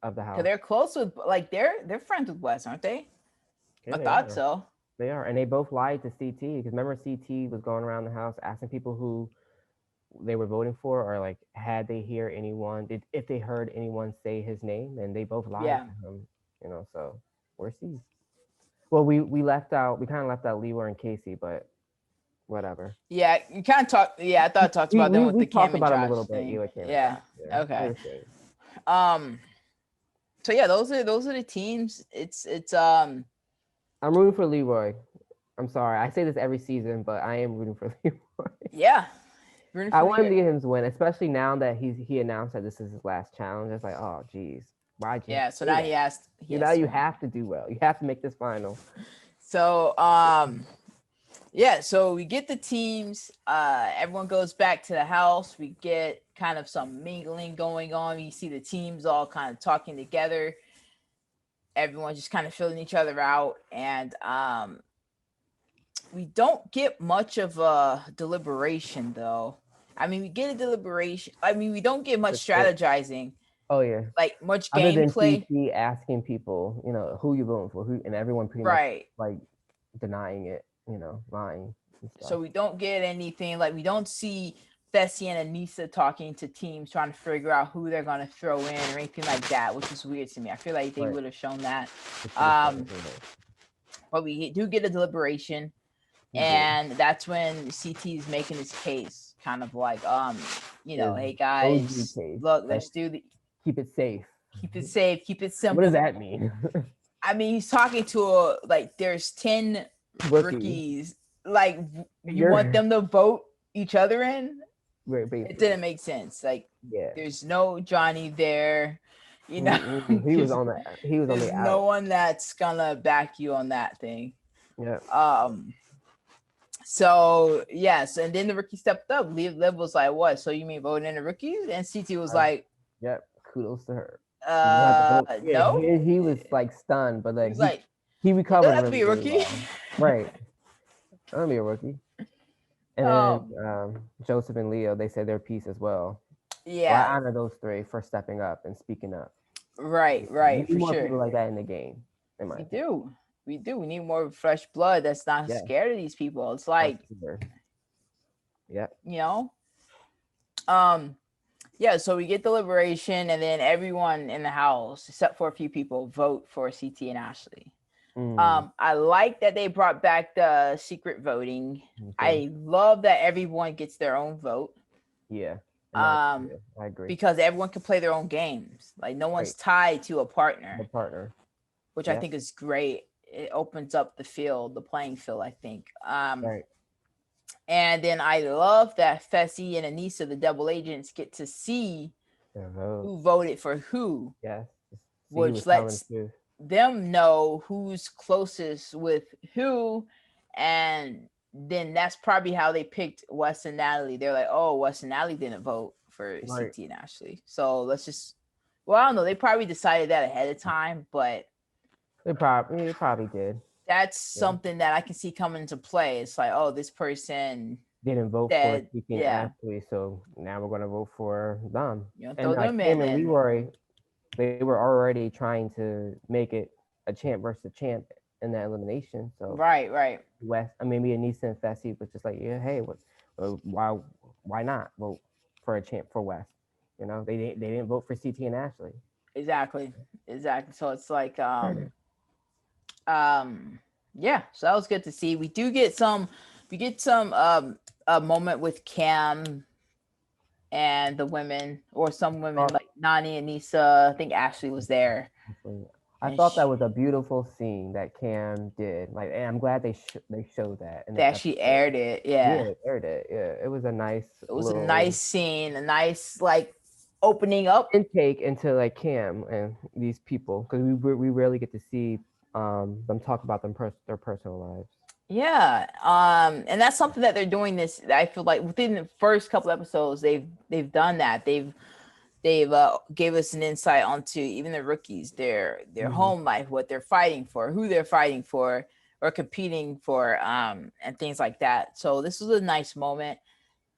because house. they're close with, like, they're friends with Wes, aren't they? Yeah, I they thought are. so. They are, and they both lied to CT because remember CT was going around the house asking people who they were voting for, or like had they hear anyone, if they heard anyone say his name, and they both lied Yeah, to him. So we'll see. Well, we kind of left out Leroy and Casey, but whatever. yeah. You kind of talk. Yeah, I thought I talked We about them we, with we the talked Cam and about him a Josh little bit. thing. Eli Cam and Yeah. Josh. Yeah, we Okay. were saying. Um. So yeah, those are the teams. It's I'm rooting for Leroy. I'm sorry, I say this every season, but I am rooting for Leroy. yeah. Rooting I for want him to the get him to win, especially now that he announced that this is his last challenge. It's like, oh, geez, why'd you Yeah. So say now that? he Now has to you win. have to do well. You have to make this final. So yeah, so we get the teams, everyone goes back to the house. We get kind of some mingling going on. You see the teams all kind of talking together. Everyone just kind of filling each other out, and we don't get much of a deliberation though. I mean, we get a deliberation. I mean, we don't get much That's it. strategizing, Oh yeah. like much Other than gameplay. CT asking people, who you voting for, and everyone pretty much Right. like denying it, lying and So stuff. we don't get anything, like we don't see Fessy and Anissa talking to teams trying to figure out who they're going to throw in or anything like that, which is weird to me. I feel like they Right. would have shown that. They should have shown But we do get a deliberation, We do. and that's when CT is making his case, kind of like, His hey OG guys, case. look, Like, let's do the keep it safe. keep it safe, keep it What does simple. that mean? I mean, he's talking to like there's 10 Rookie. rookies. Like you You're want them to vote each other in? basically. It didn't make sense. Like Yeah. there's no Johnny there, you know. He was on that. He was on There's the no out. one that's gonna back you on that thing. Yeah. So yes, and then the rookie stepped up. Liv was like, "What? So you mean voting in the rookie?" And CT was Uh, like, yep, kudos to her. You don't have to vote. Yeah, no. he was like stunned, but He like was like, he "You don't recovered have to be really, a really rookie." well. Right. I'm gonna be a rookie. And then um, Joseph and Leo, they said their piece as well. Well, I yeah, honor those three for stepping up and speaking up. We right, need for more sure. people like that in the game, in my We opinion. do. We do. We need more fresh blood that's not Yeah, scared of these people. It's for like, sure. Yep. you know, um, yeah, so we get deliberation, and then everyone in the house, except for a few people, vote for CT and Ashley. Mm, I like that they brought back the secret voting. me too. I love that everyone gets their own vote. Yeah, and that's Um, yeah, I agree. because everyone can play their own games. Like no one's Right, tied to a the partner, partner. which I Yeah, think is great. It opens up the field, the playing field, I think. right. And then I love that Fessy and Anissa, the double agents, get to see The vote. who voted for who, Yes. See who was which telling the lets truth. them know who's closest with who. And then that's probably how they picked Wes and Natalie. They're like, oh, Wes and Natalie didn't vote for Right. CT and Ashley. So let's just, well, I don't know. They probably decided that ahead of time, but They probably did. that's Yeah. something that I can see coming into play. It's like, oh, this person Didn't vote for said, Kiki and yeah, Ashley, so now we're gonna vote for them. throw And them in Kim and and Leroy, they were already trying to make it a champ versus a champ in that elimination. So right. West, I mean, me and Neeson and Fessy was just like, yeah, hey, what, why not vote for a champ for West? You know, they didn't vote for CT and Ashley. Exactly. So it's like, yeah. So that was good to see. We get some a moment with Cam and the women, or some women Oh, like Nani and Nisa. I think Ashley was there. I And thought that was a beautiful scene that Cam did. Like, and I'm glad they showed that in they this actually episode. aired it. Yeah, Yeah. they aired it. Yeah, it was a nice It was a little nice scene, a nice like opening up. intake into like Cam and these people because we rarely get to see them talk about their personal lives. Yeah. And that's something that they're doing this. I feel like within the first couple episodes, they've done that. They've gave us an insight onto even the rookies, their home life, what they're fighting for, who they're fighting for or competing for, and things like that. So this was a nice moment.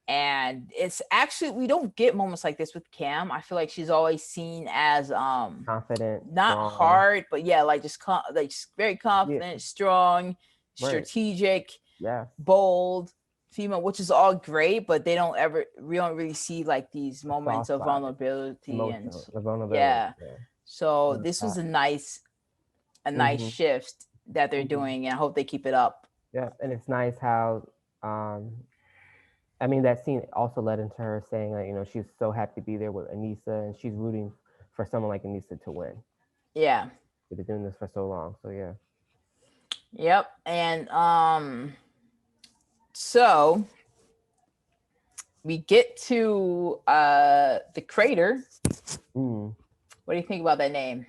And it's actually, we don't get moments like this with Cam. I feel like she's always seen as Confident, not strong. hard, but yeah, like just very confident, strong, Right. strategic, Yeah, bold female, which is all great, but we don't really see like these moments soft of side, vulnerability and emotional, the vulnerability. yeah. Yeah. So Like this was that. a nice Mhm. shift that they're Mhm. doing, and I hope they keep it up. Yeah, and it's nice how I mean that scene also led into her saying that she's so happy to be there with Anissa and she's rooting for someone like Anissa to win. Yeah. They've been doing this for so long, so yeah. Yep. And so we get to the crater. Mm, What do you think about that name?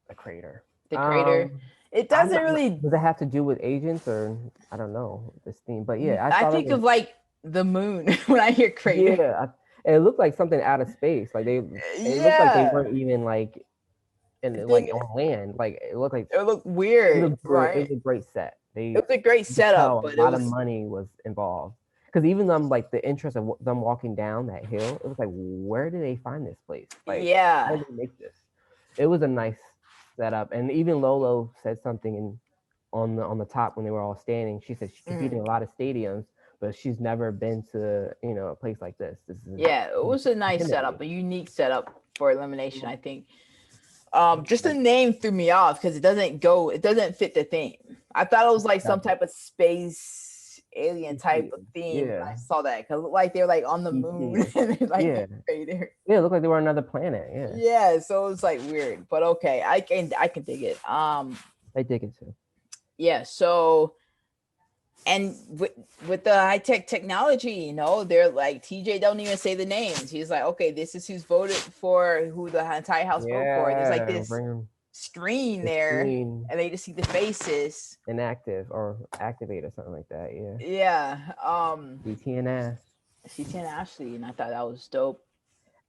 the crater. The crater. It doesn't really. Does it have to do with agents or I don't know this theme? But yeah, I think of like the moon when I hear crater. Yeah, it looked like something out of space. Like it looked like they weren't even like like on land. Like it looked like it looked weird, it looked right? It was a great set. It was a great setup, but a lot of money was involved. Because even them, like the interest of them walking down that hill, it was like, where did they find this place? Like, yeah, how did they make this? It was a nice setup, and even Lolo said something on the top when they were all standing. She said she's competing in a lot of stadiums, but she's never been to a place like this. It was a nice setup, a unique setup for elimination. I think. Just the name threw me off because it doesn't fit the theme. I thought it was like some type of space alien type of theme. Yeah. I saw that because it looked like they're like on the moon and like yeah, crater. Yeah, it looked like they were on another planet. Yeah. Yeah, so it's like weird, but okay, I can dig it. I dig it too. Yeah, so and with the high tech technology, they're like TJ don't even say the names. He's like, okay, this is who's voted for, who the entire house voted for. There's like this screen The there, screen and they just see the faces. inactive or activate or something like that. Yeah. Yeah. BTNS. CT and Ashley, and I thought that was dope.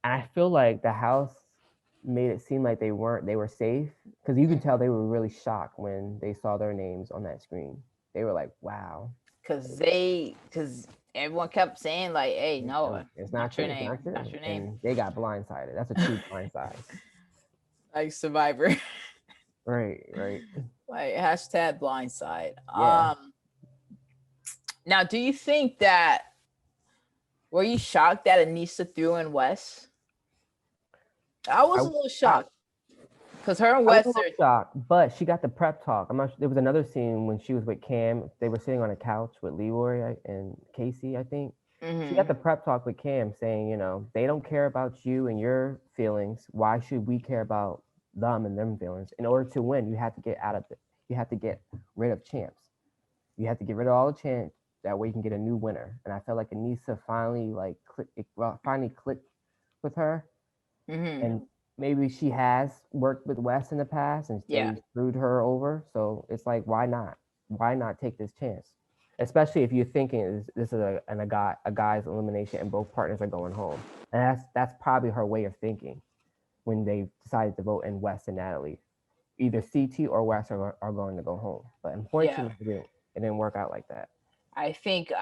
And I feel like the house made it seem like they were safe because you could tell they were really shocked when they saw their names on that screen. They were like, wow. Because everyone kept saying like, "Hey, no, It's not true. your It's name, not true. not your name." And they got blindsided. That's a true blindside. Like Survivor, Right, right. like hashtag blindside. Yeah. Now, do you think that were you shocked that Anissa threw in Wes? I was a little shocked because her and I was Wes a little are. shocked, but she got the prep talk. I'm not sure. There was another scene when she was with Cam. They were sitting on a couch with Leroy and Casey, I think. She got the prep talk with Cam saying, you know, they don't care about you and your feelings. Why should we care about them and them feelings? In order to win, you have to get out of it. You have to get rid of champs. You have to get rid of all the champs. That way you can get a new winner. And I felt like Anissa finally finally clicked with her. And maybe she has worked with Wes in the past and they screwed her over. So it's like, why not? Why not take this chance? Especially if you're thinking this is a guy's elimination and both partners are going home. And that's probably her way of thinking when they decided to vote in Wes and Natalie. Either CT or Wes are going to go home. But unfortunately, it didn't work out like that. I think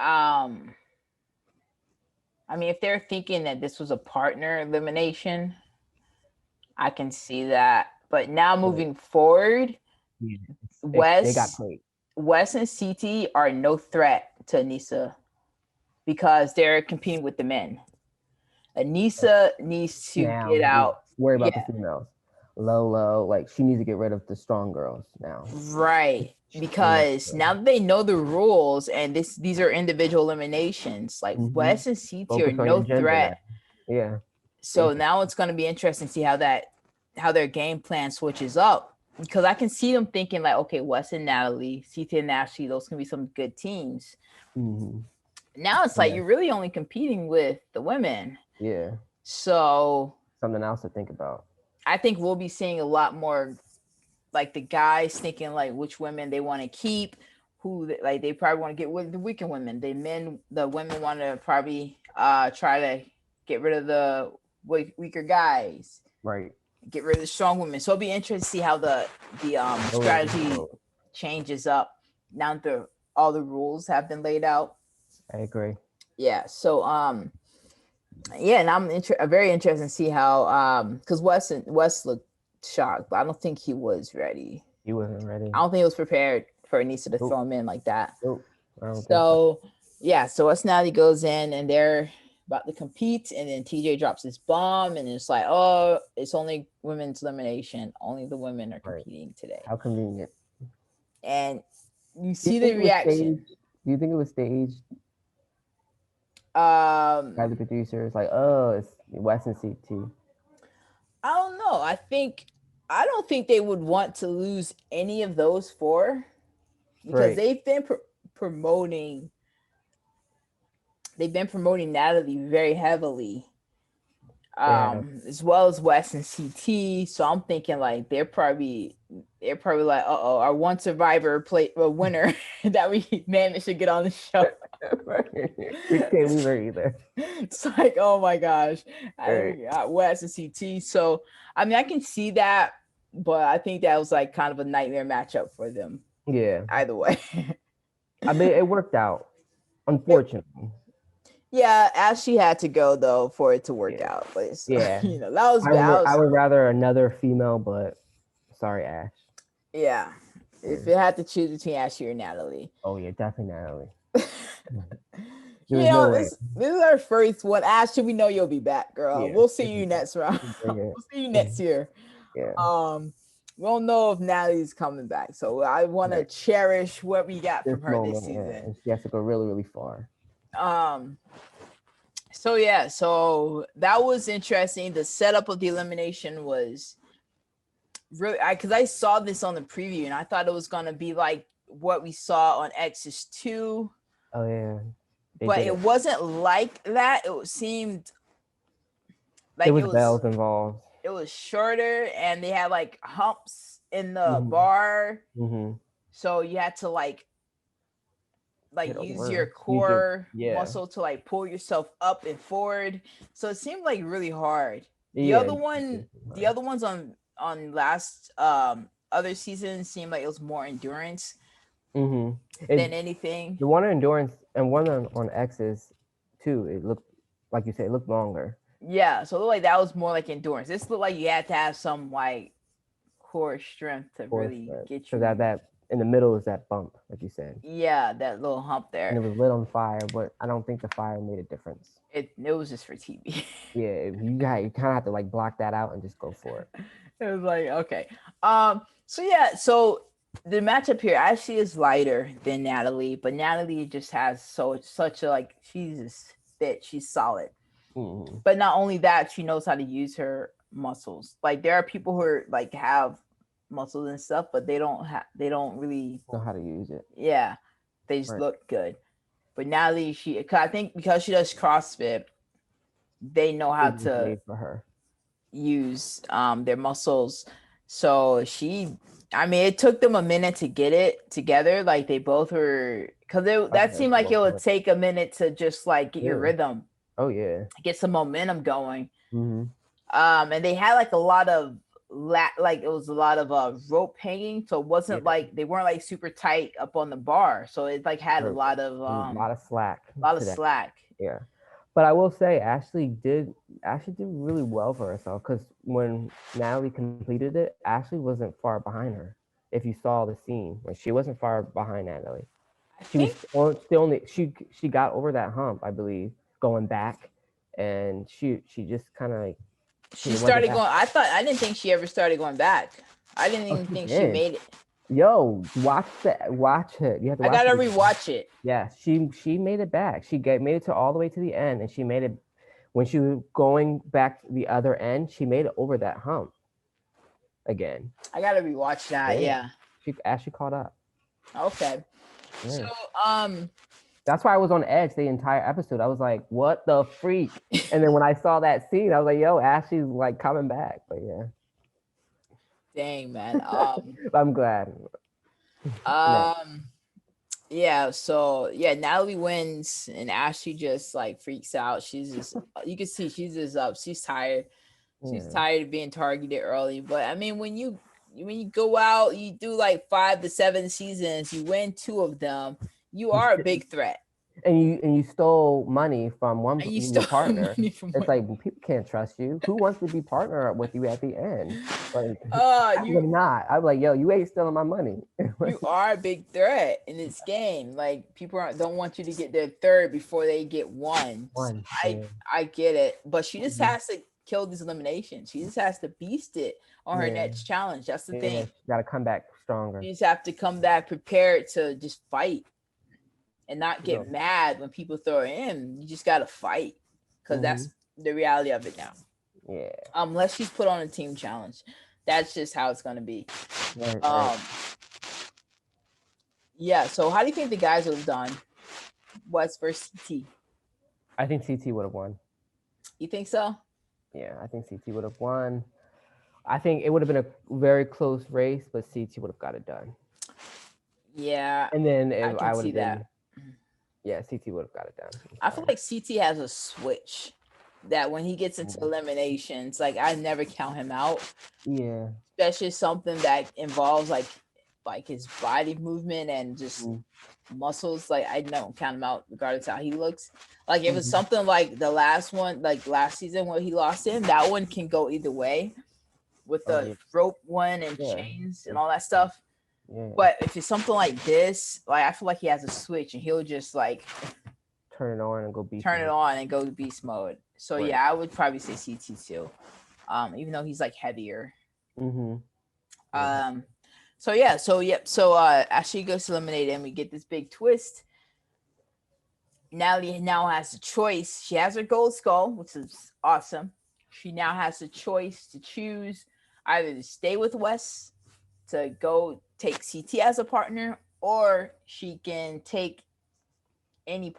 I mean, if they're thinking that this was a partner elimination, I can see that. But now moving forward, they got played. Wes and CT are no threat to Anissa because they're competing with the men. Anissa needs to get out. Worry about the females. Lolo, like she needs to get rid of the strong girls now. Right. Because now that they know the rules and these are individual eliminations, like Wes and CT are no threat. Yeah. So now it's going to be interesting to see how their game plan switches up, because I can see them thinking like, okay, Wes and Natalie, CT and Ashley, those can be some good teams. Now it's like you're really only competing with the women. Yeah. So something else to think about. I think we'll be seeing a lot more like the guys thinking like which women they want to keep, who like they probably want to get with the weaker women. The women want to probably try to get rid of the weaker guys. Right. Get rid of the strong women. So it'll be interesting to see how the strategy changes up now that all the rules have been laid out. I agree. Yeah. So and I'm very interested to see how because Wes looked shocked, but I don't think he was ready. He wasn't ready. I don't think he was prepared for Anissa to throw him in like that. So Wes Natalie goes in and they're about to compete, and then TJ drops his bomb, and it's like, oh, it's only women's elimination. Only the women are competing today. How convenient. And you see the reaction. Do you think it was staged? By the producers, like, oh, it's Wes and CT. I don't know. I don't think they would want to lose any of those four because they've been promoting Natalie very heavily, as well as Wes and CT. So I'm thinking like they're probably like, our one survivor winner that we managed to get on the show. We can't leave her either. It's like, oh my gosh, I got Wes and CT. So I mean, I can see that, but I think that was like kind of a nightmare matchup for them. Yeah. Either way. I mean, it worked out, unfortunately. Yeah, Ashley had to go though for it to work out. But that was bad. I would rather another female, but sorry, Ash. Yeah. If it had to choose between Ashley or Natalie. Oh yeah, definitely Natalie. This is our first one. Ashley, we know you'll be back, girl. We'll see you next round. We'll see you next year. Yeah. We don't know if Natalie's coming back, so I want to cherish what we got from her this season. And she has to go really, really far. So that was interesting. The setup of the elimination was really, because I saw this on the preview and I thought it was gonna be like what we saw on Exodus 2. Oh yeah. But it wasn't like that. It seemed like there was bells involved. it was shorter, and they had like humps in the Mhm. bar, Mhm. so you had to like Get use your over. Use your core yeah. muscle to like pull yourself up and forward. So it seemed like really hard. The Yeah. other one, the Right. other ones on last other seasons seemed like it was more endurance Mhm. than It anything. the one on endurance and one on X's too. It looked like you said. It looked longer. Yeah, so it looked like that was more like endurance. This looked like you had to have some like core strength to Course, really get because you. that in the middle is that bump, like you said, Yeah, that little hump and there. it was lit on fire, but I don't think the fire made a difference. It was just for TV. Yeah, you kind of have to like block that out and just go for it. It was like okay. So yeah, so the matchup here actually is lighter than Natalie, but Natalie just has such a like she's just fit, she's solid. Mm-hmm. But not only that, she knows how to use her muscles. Like there are people who are like have muscles and stuff, but they don't really Know how to use it. yeah, they just Right. look good. But Natalie, I think because she does CrossFit, they know how It was to made for her. use their muscles. So I mean, it took them a minute to get it together. Like they both were, because that Okay. seemed like it Well, would take a minute to just like get your yeah. rhythm, Oh yeah. get some momentum going. Mm-hmm. And they had like a lot of like it was a lot of rope hanging, so it wasn't Yeah. like they weren't like super tight up on the bar. So it like had There a lot of slack a lot of to that. slack. Yeah. But I will say Ashley did really well for herself because when Natalie completed it, Ashley wasn't far behind her. If you saw the scene, like she wasn't far behind Natalie. I She was think still only she got over that hump, I believe, going back, and she just kind of like she she wasn't started that. going. I didn't think she ever started going back. I didn't Oh, even she think she did. made it. Yo, watch it. You have to I watch gotta it again. rewatch it. Yeah, she made it back. Made it to all the way to the end, and she made it when she was going back to the other end. She made it over that hump again. I gotta rewatch that. Yeah, Yeah. she actually caught up. Okay. So Yeah, um that's why I was on edge the entire episode. I was like, "What the freak?" And then when I saw that scene, I was like, "Yo, Ashley's like coming back." But yeah, dang man. I'm glad. Next, Um yeah, so yeah, Natalie wins and Ashley just like freaks out. She's just you can see she's just up. She's tired. She's yeah, tired of being targeted early. But I mean when you go out, you do like 5 to 7 seasons, you win two of them, you you are a st- big threat. and you stole money from And you your stole partner. money from It's like people can't trust you. Who wants to be partner up with you at the end? Like I would you not. I'd be like, yo, you ain't stealing my money. you are a big threat in this game. Like people don't want you to get their third before they get one. So One. I Yeah. I get it, but she just Mhm. has to kill these eliminations. She just has to beast it on her Yeah. next challenge. That's the Yeah. thing. She got to come back You stronger. just have to come back prepared to just fight and not get Yeah. mad when people throw her in. You just gotta fight because Hmm. that's the reality of it now. Yeah. Unless she's put on a team challenge, that's just how it's gonna be. Right. Right. Um, yeah. So how do you think the guys would have done? West versus T? I think CT would have won. You think so? Yeah. I think CT would have won. I think it would have been a very close race, but CT would have got it done. Yeah, And then I if can I would see have been, that. yeah, CT would have got it done. I feel like CT has a switch that when he gets into Mhm. eliminations, like I never count him out, Yeah. especially something that involves like his body movement and just Mhm. muscles. Like I don't count him out regardless how he looks. Like if it's Mhm. something like the last one, like last season where he lost him, that one can go either way with Oh the yeah. rope one and Yeah. chains and all that stuff. Yeah. But if it's something like this, like I feel like he has a switch and he'll just like Turn it on and go beast turn it mode. on and go to beast mode. So Right. yeah, I would probably say CT too. Even though he's like heavier. Mm-hmm. Um so yeah, so Ashley gets eliminated and we get this big twist. Natalie now has a choice. She has her gold skull, which is awesome. She now has a choice to choose either to stay with Wes, to go take CT as a partner, or she can take Any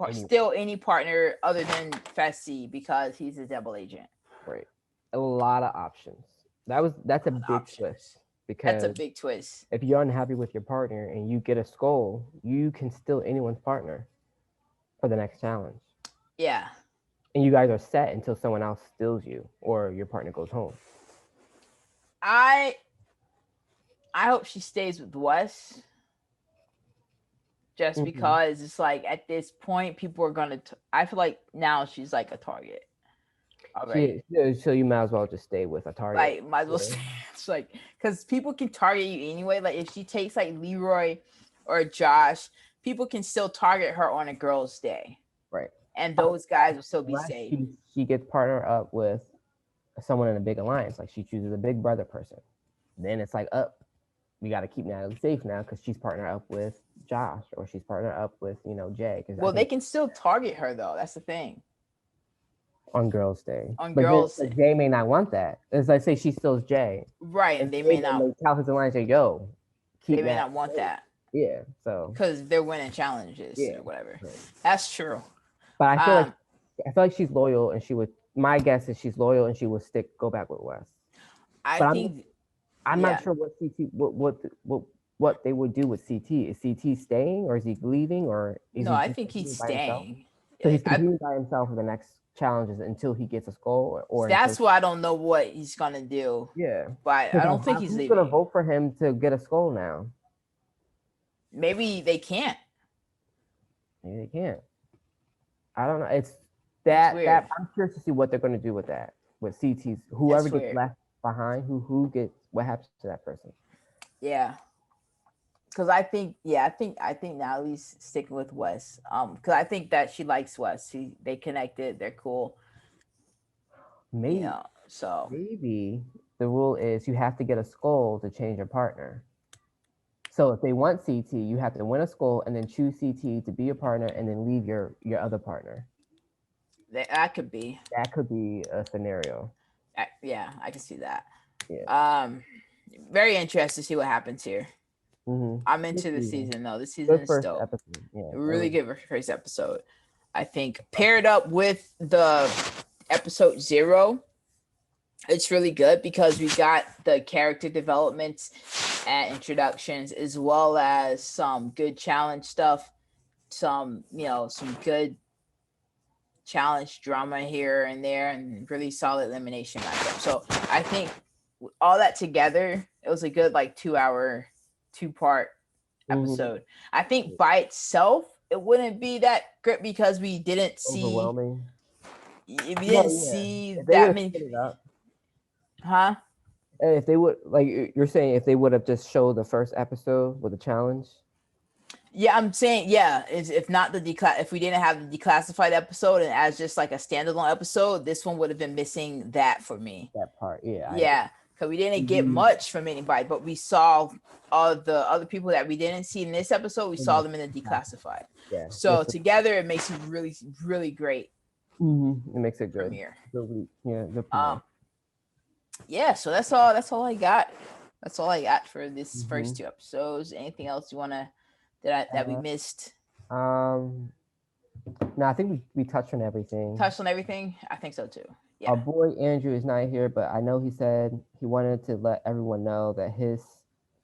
any partner other than Fessy because he's a double agent. right. A lot of options. That's a big options. twist That's a because big twist. if you're unhappy with your partner and you get a skull, you can steal anyone's partner for the next challenge. Yeah. And you guys are set until someone else steals you or your partner goes home. I hope she stays with Wes. Just Mhm. because it's like at this point, people are gonna. I feel like now she's like a target already. So you might as well just stay with a target. Like, might as well Yeah. say it's like because people can target you anyway. Like, if she takes like Leroy or Josh, people can still target her on a girl's day, Right. and those guys will still be Unless safe. she gets partnered up with someone in a big alliance, like she chooses a big brother person, then it's like, up, we got to keep Natalie safe now because she's partnered up with Josh or she's partnered up with Jay. Because I Well, they think can still target her though. That's the thing on Girls' Day, on but then girls, but Jay may not want that. As I say, she steals Jay, right? and And they Jay may then not. may tell his alliance, like, yo, They keep may that not want safe. that Yeah. So because they're winning challenges yeah. or whatever. Right. That's true. But I feel Um, like she's loyal, and she would. My guess is she's loyal, and she would go back with Wes. I But think, I'm yeah. not sure what CT what they would do with CT. Is CT staying or is he leaving or is No, he I just think he's continuing by himself? staying. So he's I continuing by himself for the next challenges until he gets a skull or until That's why I don't know what he's gonna do, yeah. but I don't think he's Who's gonna leaving. vote for him to get a skull now? Maybe they can't. Maybe they can't. I don't know. It's That's weird. I'm curious to see what they're gonna do with that. With CT's whoever That's gets weird. left behind, who gets what happens to that person. Yeah, because I think Natalie's sticking with Wes. Because I think that she likes Wes. They connected. They're cool. Maybe So maybe the rule is you have to get a skull to change your partner. So if they want CT, you have to win a skull and then choose CT to be your partner and then leave your other partner. that could be. That could be a scenario. Yeah, I can see that. Yeah. Very interested to see what happens here. Mm-hmm. I'm into the season though. This season Good is first dope. episode. Yeah. Really good first episode. I think paired up with the episode 0, it's really good because we got the character developments and introductions as well as some good challenge stuff, some good challenge drama here and there, and really solid elimination matchup. So I think all that together, it was a good like 2-hour, 2-part episode. Mm-hmm. I think by itself it wouldn't be that great because we didn't see overwhelming. we didn't see if that many. It up, Huh? if they would, like you're saying, if they would have just showed the first episode with a challenge. Yeah, I'm saying if not if we didn't have the declassified episode and as just like a standalone episode, this one would have been missing that for me. That part, yeah. Yeah, because we didn't get much from anybody, but we saw all the other people that we didn't see in this episode. We saw them in the declassified. Yeah. So together, it makes it really, really great. Mm-hmm. It makes it good. Premiere. Yeah. Good premiere. Yeah. So that's all I got. That's all I got for this first 2 episodes. Anything else you wanna that we missed? No, I think we touched on everything. Touched on everything? I think so too. Yeah. Our boy Andrew is not here, but I know he said he wanted to let everyone know that his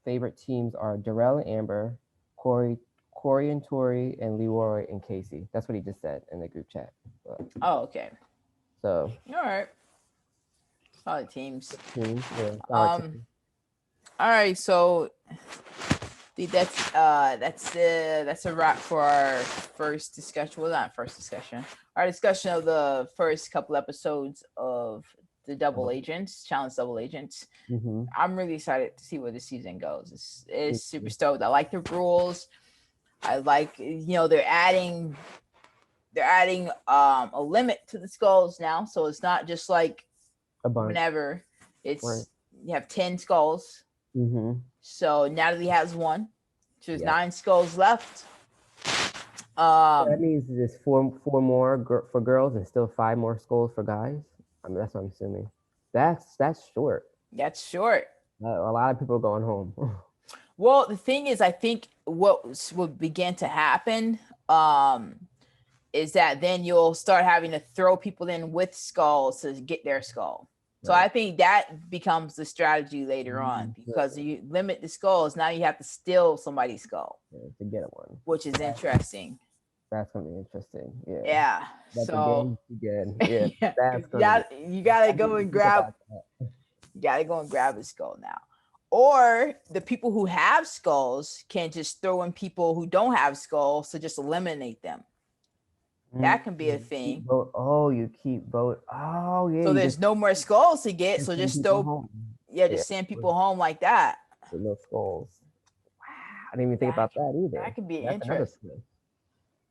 favorite teams are Darrell and Amber, Corey and Tori, and Leroy and Casey. That's what he just said in the group chat. Oh, okay. So. All right. Solid teams. Yeah, all right. So that's a wrap for our first discussion. Well, not first discussion. Our discussion of the first couple episodes of the Double Agents, Challenge Double Agents. Mm-hmm. I'm really excited to see where the season goes. It's super stoked. I like the rules. I like they're adding a limit to the skulls now, so it's not just like a bunch. Whenever it's you have 10 skulls. Mm-hmm. So Natalie has 1. So there's 9 skulls left. So that means there's 4 more for girls and still 5 more skulls for guys. I mean, that's what I'm assuming. That's short. That's short. A lot of people are going home. Well, the thing is, I think what began to happen is that then you'll start having to throw people in with skulls to get their skull. So Right. I think that becomes the strategy later on, Mhm. because you limit the skulls. Now you have to steal somebody's skull, Yeah, to get one. which is interesting. That's gonna be interesting. Yeah. Yeah. Let the So games begin. Yeah, yeah, that's gonna be. you gotta I go didn't and think grab about that. you gotta go and grab a skull now. Or the people who have skulls can just throw in people who don't have skulls to just eliminate them. That can be a Keep thing. vote. Oh, you keep vote. Oh yeah, So you there's just no more skulls to get. So send just people throw, home. yeah, Yeah, just send with, people home like that. with no skulls. I didn't even think That about that either. that could be That's another interesting. twist.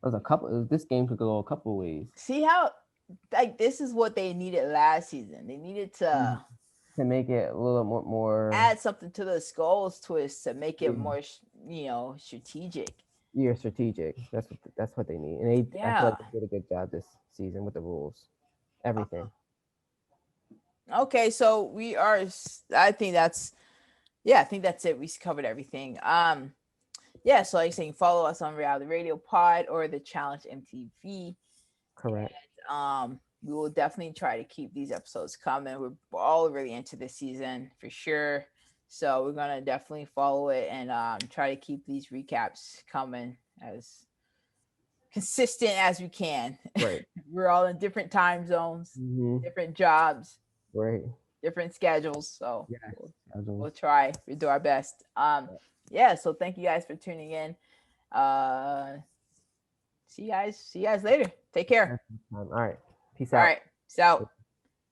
There's a couple. This game could go a couple ways. See how, like, this is what they needed last season. They needed to To make it a little more. add something to the skulls twist to make it Yeah. more, strategic. Yeah, strategic. That's what they need, and I feel Yeah. like they did a good job this season with the rules, everything. Okay, so we are. I think that's. Yeah, I think that's it. We covered everything. Yeah. So like saying, follow us on Reality Radio Pod or the Challenge MTV. Correct. We will definitely try to keep these episodes coming. We're all really into this season for sure. So we're gonna definitely follow it and try to keep these recaps coming as consistent as we can. Right. We're all in different time zones, Mm-hmm. different jobs, Right. different schedules. So Yes. we'll try. We'll do our best. Yeah. So thank you guys for tuning in. See you guys. See you guys later. Take care. All right. Peace All out. right. Peace out.